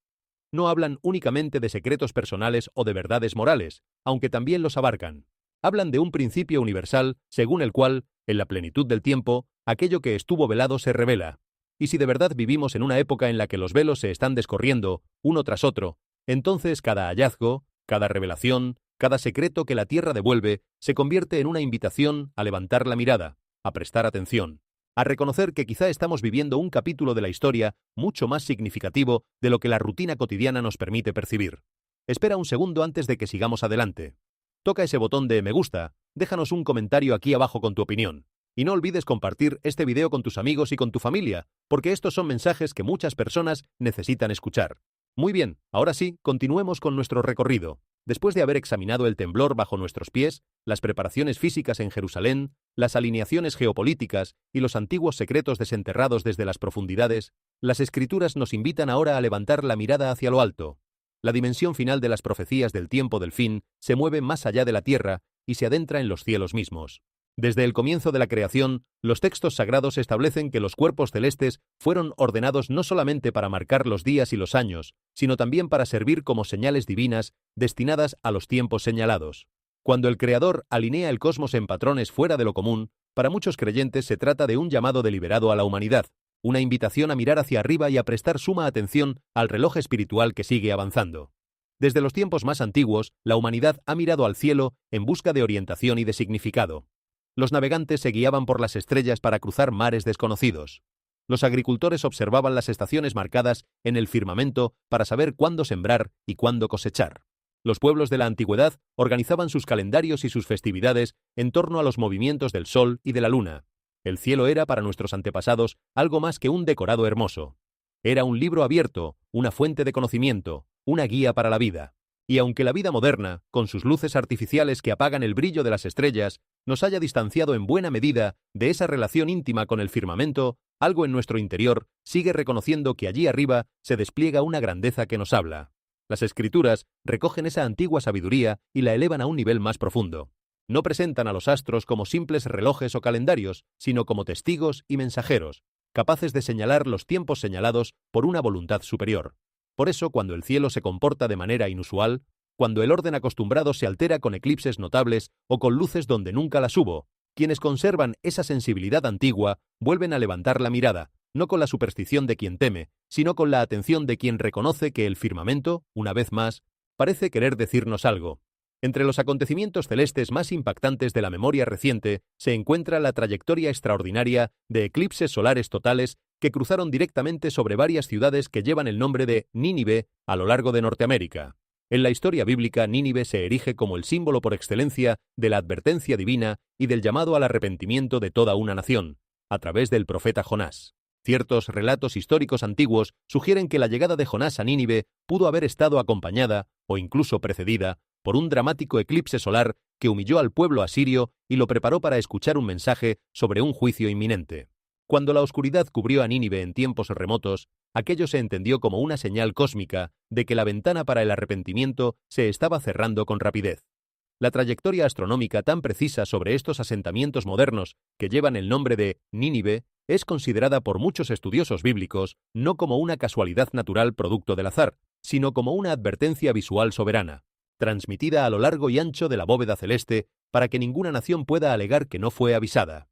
No hablan únicamente de secretos personales o de verdades morales, aunque también los abarcan. Hablan de un principio universal según el cual, en la plenitud del tiempo, aquello que estuvo velado se revela. Y si de verdad vivimos en una época en la que los velos se están descorriendo, uno tras otro, entonces cada hallazgo, cada revelación, cada secreto que la tierra devuelve, se convierte en una invitación a levantar la mirada, a prestar atención, a reconocer que quizá estamos viviendo un capítulo de la historia mucho más significativo de lo que la rutina cotidiana nos permite percibir. Espera un segundo antes de que sigamos adelante. Toca ese botón de me gusta, déjanos un comentario aquí abajo con tu opinión. Y no olvides compartir este video con tus amigos y con tu familia, porque estos son mensajes que muchas personas necesitan escuchar. Muy bien, ahora sí, continuemos con nuestro recorrido. Después de haber examinado el temblor bajo nuestros pies, las preparaciones físicas en Jerusalén, las alineaciones geopolíticas y los antiguos secretos desenterrados desde las profundidades, las Escrituras nos invitan ahora a levantar la mirada hacia lo alto. La dimensión final de las profecías del tiempo del fin se mueve más allá de la tierra y se adentra en los cielos mismos. Desde el comienzo de la creación, los textos sagrados establecen que los cuerpos celestes fueron ordenados no solamente para marcar los días y los años, sino también para servir como señales divinas destinadas a los tiempos señalados. Cuando el Creador alinea el cosmos en patrones fuera de lo común, para muchos creyentes se trata de un llamado deliberado a la humanidad, una invitación a mirar hacia arriba y a prestar suma atención al reloj espiritual que sigue avanzando. Desde los tiempos más antiguos, la humanidad ha mirado al cielo en busca de orientación y de significado. Los navegantes se guiaban por las estrellas para cruzar mares desconocidos. Los agricultores observaban las estaciones marcadas en el firmamento para saber cuándo sembrar y cuándo cosechar. Los pueblos de la antigüedad organizaban sus calendarios y sus festividades en torno a los movimientos del sol y de la luna. El cielo era para nuestros antepasados algo más que un decorado hermoso. Era un libro abierto, una fuente de conocimiento, una guía para la vida. Y aunque la vida moderna, con sus luces artificiales que apagan el brillo de las estrellas, nos haya distanciado en buena medida de esa relación íntima con el firmamento, algo en nuestro interior sigue reconociendo que allí arriba se despliega una grandeza que nos habla. Las Escrituras recogen esa antigua sabiduría y la elevan a un nivel más profundo. No presentan a los astros como simples relojes o calendarios, sino como testigos y mensajeros, capaces de señalar los tiempos señalados por una voluntad superior. Por eso, cuando el cielo se comporta de manera inusual, cuando el orden acostumbrado se altera con eclipses notables o con luces donde nunca las hubo, quienes conservan esa sensibilidad antigua vuelven a levantar la mirada, no con la superstición de quien teme, sino con la atención de quien reconoce que el firmamento, una vez más, parece querer decirnos algo. Entre los acontecimientos celestes más impactantes de la memoria reciente se encuentra la trayectoria extraordinaria de eclipses solares totales que cruzaron directamente sobre varias ciudades que llevan el nombre de Nínive a lo largo de Norteamérica. En la historia bíblica, Nínive se erige como el símbolo por excelencia de la advertencia divina y del llamado al arrepentimiento de toda una nación, a través del profeta Jonás. Ciertos relatos históricos antiguos sugieren que la llegada de Jonás a Nínive pudo haber estado acompañada, o incluso precedida, por un dramático eclipse solar que humilló al pueblo asirio y lo preparó para escuchar un mensaje sobre un juicio inminente. Cuando la oscuridad cubrió a Nínive en tiempos remotos, aquello se entendió como una señal cósmica de que la ventana para el arrepentimiento se estaba cerrando con rapidez. La trayectoria astronómica tan precisa sobre estos asentamientos modernos que llevan el nombre de Nínive es considerada por muchos estudiosos bíblicos no como una casualidad natural producto del azar, sino como una advertencia visual soberana, transmitida a lo largo y ancho de la bóveda celeste para que ninguna nación pueda alegar que no fue avisada.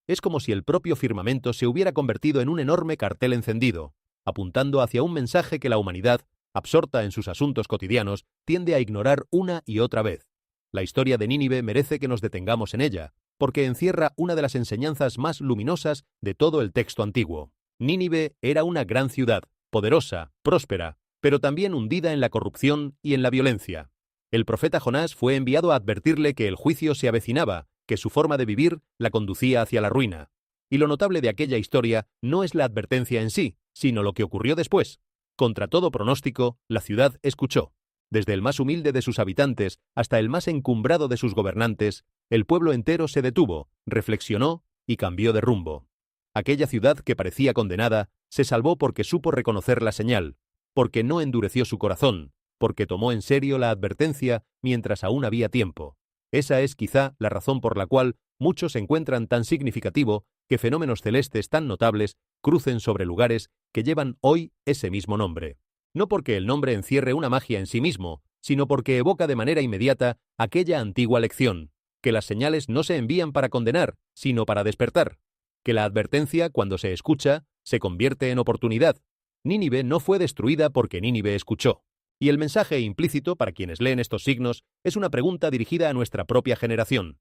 Es como si el propio firmamento se hubiera convertido en un enorme cartel encendido, apuntando hacia un mensaje que la humanidad, absorta en sus asuntos cotidianos, tiende a ignorar una y otra vez. La historia de Nínive merece que nos detengamos en ella, porque encierra una de las enseñanzas más luminosas de todo el texto antiguo. Nínive era una gran ciudad, poderosa, próspera, pero también hundida en la corrupción y en la violencia. El profeta Jonás fue enviado a advertirle que el juicio se avecinaba, que su forma de vivir la conducía hacia la ruina. Y lo notable de aquella historia no es la advertencia en sí, sino lo que ocurrió después. Contra todo pronóstico, la ciudad escuchó. Desde el más humilde de sus habitantes hasta el más encumbrado de sus gobernantes, el pueblo entero se detuvo, reflexionó y cambió de rumbo. Aquella ciudad que parecía condenada se salvó porque supo reconocer la señal, porque no endureció su corazón, porque tomó en serio la advertencia mientras aún había tiempo. Esa es quizá la razón por la cual muchos encuentran tan significativo que fenómenos celestes tan notables crucen sobre lugares que llevan hoy ese mismo nombre. No porque el nombre encierre una magia en sí mismo, sino porque evoca de manera inmediata aquella antigua lección, que las señales no se envían para condenar, sino para despertar, que la advertencia, cuando se escucha, se convierte en oportunidad. Nínive no fue destruida porque Nínive escuchó. Y el mensaje implícito para quienes leen estos signos es una pregunta dirigida a nuestra propia generación.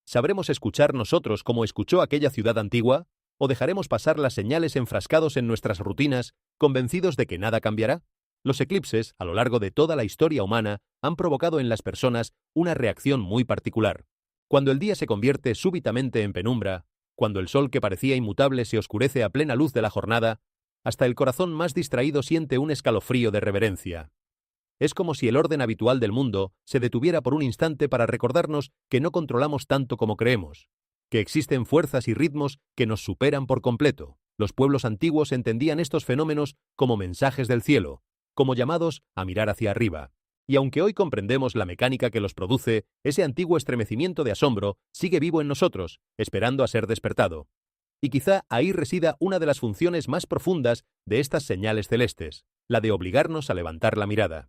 ¿Sabremos escuchar nosotros como escuchó aquella ciudad antigua? ¿O dejaremos pasar las señales enfrascados en nuestras rutinas, convencidos de que nada cambiará? Los eclipses, a lo largo de toda la historia humana, han provocado en las personas una reacción muy particular. Cuando el día se convierte súbitamente en penumbra, cuando el sol que parecía inmutable se oscurece a plena luz de la jornada, hasta el corazón más distraído siente un escalofrío de reverencia. Es como si el orden habitual del mundo se detuviera por un instante para recordarnos que no controlamos tanto como creemos, que existen fuerzas y ritmos que nos superan por completo. Los pueblos antiguos entendían estos fenómenos como mensajes del cielo, como llamados a mirar hacia arriba. Y aunque hoy comprendemos la mecánica que los produce, ese antiguo estremecimiento de asombro sigue vivo en nosotros, esperando a ser despertado. Y quizá ahí resida una de las funciones más profundas de estas señales celestes, la de obligarnos a levantar la mirada.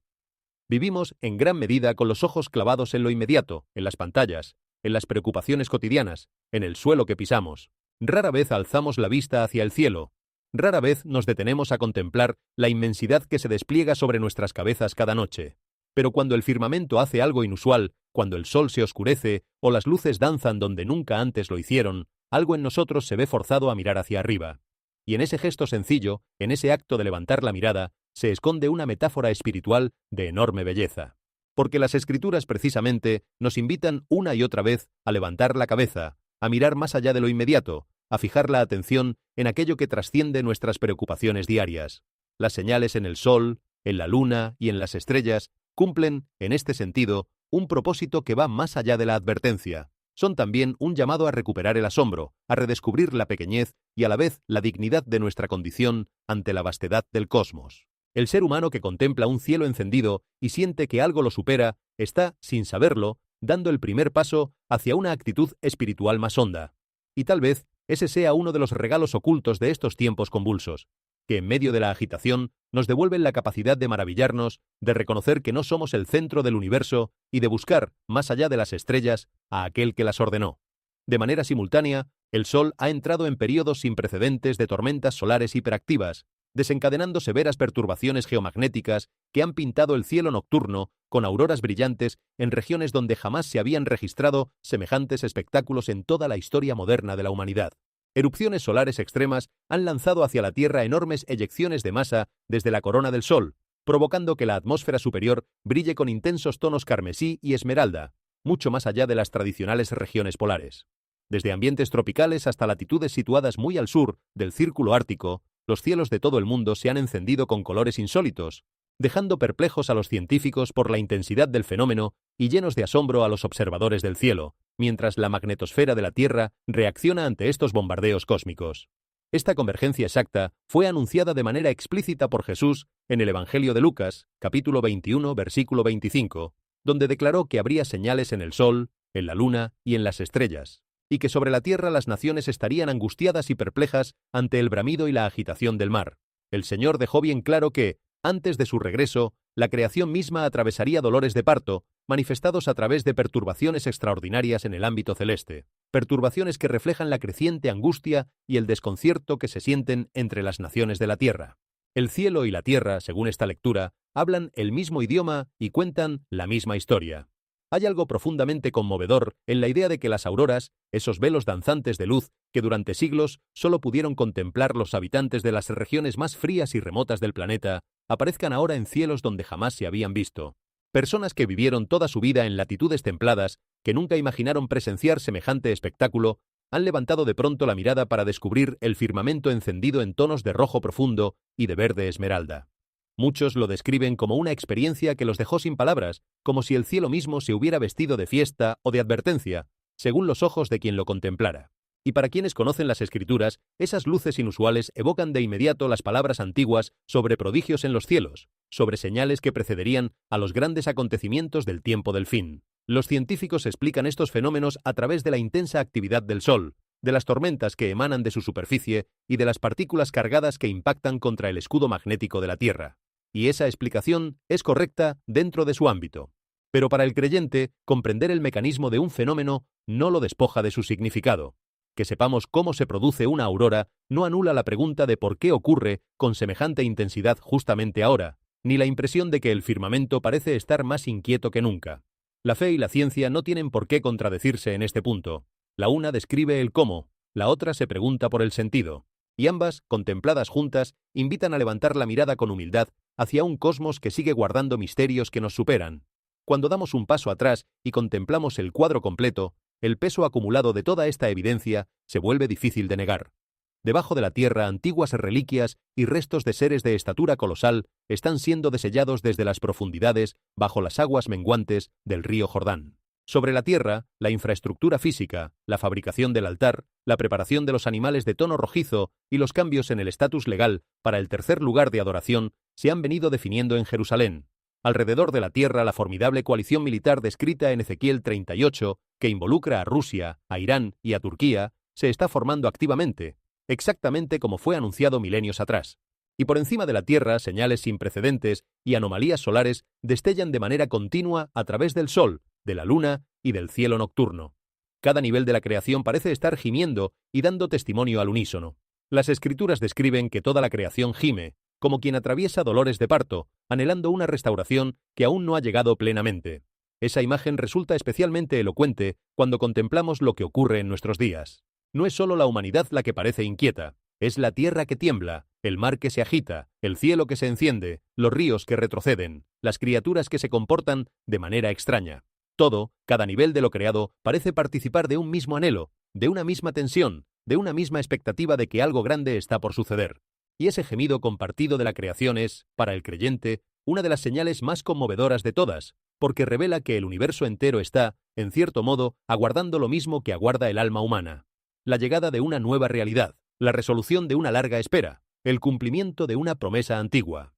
Vivimos en gran medida con los ojos clavados en lo inmediato, en las pantallas, en las preocupaciones cotidianas, en el suelo que pisamos. Rara vez alzamos la vista hacia el cielo. Rara vez nos detenemos a contemplar la inmensidad que se despliega sobre nuestras cabezas cada noche. Pero cuando el firmamento hace algo inusual, cuando el sol se oscurece o las luces danzan donde nunca antes lo hicieron, algo en nosotros se ve forzado a mirar hacia arriba. Y en ese gesto sencillo, en ese acto de levantar la mirada, se esconde una metáfora espiritual de enorme belleza. Porque las Escrituras precisamente nos invitan una y otra vez a levantar la cabeza, a mirar más allá de lo inmediato, a fijar la atención en aquello que trasciende nuestras preocupaciones diarias. Las señales en el sol, en la luna y en las estrellas cumplen, en este sentido, un propósito que va más allá de la advertencia. Son también un llamado a recuperar el asombro, a redescubrir la pequeñez y a la vez la dignidad de nuestra condición ante la vastedad del cosmos. El ser humano que contempla un cielo encendido y siente que algo lo supera, está, sin saberlo, dando el primer paso hacia una actitud espiritual más honda. Y tal vez ese sea uno de los regalos ocultos de estos tiempos convulsos, que en medio de la agitación nos devuelven la capacidad de maravillarnos, de reconocer que no somos el centro del universo y de buscar, más allá de las estrellas, a aquel que las ordenó. De manera simultánea, el Sol ha entrado en períodos sin precedentes de tormentas solares hiperactivas, desencadenando severas perturbaciones geomagnéticas que han pintado el cielo nocturno con auroras brillantes en regiones donde jamás se habían registrado semejantes espectáculos en toda la historia moderna de la humanidad. Erupciones solares extremas han lanzado hacia la Tierra enormes eyecciones de masa desde la corona del Sol, provocando que la atmósfera superior brille con intensos tonos carmesí y esmeralda, mucho más allá de las tradicionales regiones polares. Desde ambientes tropicales hasta latitudes situadas muy al sur del Círculo Ártico, los cielos de todo el mundo se han encendido con colores insólitos, dejando perplejos a los científicos por la intensidad del fenómeno y llenos de asombro a los observadores del cielo, mientras la magnetosfera de la Tierra reacciona ante estos bombardeos cósmicos. Esta convergencia exacta fue anunciada de manera explícita por Jesús en el Evangelio de Lucas, capítulo 21, versículo 25, donde declaró que habría señales en el sol, en la luna y en las estrellas, y que sobre la tierra las naciones estarían angustiadas y perplejas ante el bramido y la agitación del mar. El Señor dejó bien claro que, antes de su regreso, la creación misma atravesaría dolores de parto, manifestados a través de perturbaciones extraordinarias en el ámbito celeste, perturbaciones que reflejan la creciente angustia y el desconcierto que se sienten entre las naciones de la tierra. El cielo y la tierra, según esta lectura, hablan el mismo idioma y cuentan la misma historia. Hay algo profundamente conmovedor en la idea de que las auroras, esos velos danzantes de luz que durante siglos solo pudieron contemplar los habitantes de las regiones más frías y remotas del planeta, aparezcan ahora en cielos donde jamás se habían visto. Personas que vivieron toda su vida en latitudes templadas, que nunca imaginaron presenciar semejante espectáculo, han levantado de pronto la mirada para descubrir el firmamento encendido en tonos de rojo profundo y de verde esmeralda. Muchos lo describen como una experiencia que los dejó sin palabras, como si el cielo mismo se hubiera vestido de fiesta o de advertencia, según los ojos de quien lo contemplara. Y para quienes conocen las Escrituras, esas luces inusuales evocan de inmediato las palabras antiguas sobre prodigios en los cielos, sobre señales que precederían a los grandes acontecimientos del tiempo del fin. Los científicos explican estos fenómenos a través de la intensa actividad del Sol, de las tormentas que emanan de su superficie y de las partículas cargadas que impactan contra el escudo magnético de la Tierra. Y esa explicación es correcta dentro de su ámbito. Pero para el creyente, comprender el mecanismo de un fenómeno no lo despoja de su significado. Que sepamos cómo se produce una aurora no anula la pregunta de por qué ocurre con semejante intensidad justamente ahora, ni la impresión de que el firmamento parece estar más inquieto que nunca. La fe y la ciencia no tienen por qué contradecirse en este punto. La una describe el cómo, la otra se pregunta por el sentido, y ambas, contempladas juntas, invitan a levantar la mirada con humildad hacia un cosmos que sigue guardando misterios que nos superan. Cuando damos un paso atrás y contemplamos el cuadro completo, el peso acumulado de toda esta evidencia se vuelve difícil de negar. Debajo de la tierra, antiguas reliquias y restos de seres de estatura colosal están siendo desellados desde las profundidades bajo las aguas menguantes del río Jordán. Sobre la tierra, la infraestructura física, la fabricación del altar, la preparación de los animales de tono rojizo y los cambios en el estatus legal para el tercer lugar de adoración se han venido definiendo en Jerusalén. Alrededor de la tierra, la formidable coalición militar descrita en Ezequiel 38, que involucra a Rusia, a Irán y a Turquía, se está formando activamente, exactamente como fue anunciado milenios atrás. Y por encima de la Tierra, señales sin precedentes y anomalías solares destellan de manera continua a través del Sol, de la Luna y del cielo nocturno. Cada nivel de la creación parece estar gimiendo y dando testimonio al unísono. Las Escrituras describen que toda la creación gime, como quien atraviesa dolores de parto, anhelando una restauración que aún no ha llegado plenamente. Esa imagen resulta especialmente elocuente cuando contemplamos lo que ocurre en nuestros días. No es solo la humanidad la que parece inquieta, es la tierra que tiembla, el mar que se agita, el cielo que se enciende, los ríos que retroceden, las criaturas que se comportan de manera extraña. Todo, cada nivel de lo creado, parece participar de un mismo anhelo, de una misma tensión, de una misma expectativa de que algo grande está por suceder. Y ese gemido compartido de la creación es, para el creyente, una de las señales más conmovedoras de todas, porque revela que el universo entero está, en cierto modo, aguardando lo mismo que aguarda el alma humana. La llegada de una nueva realidad, la resolución de una larga espera, el cumplimiento de una promesa antigua.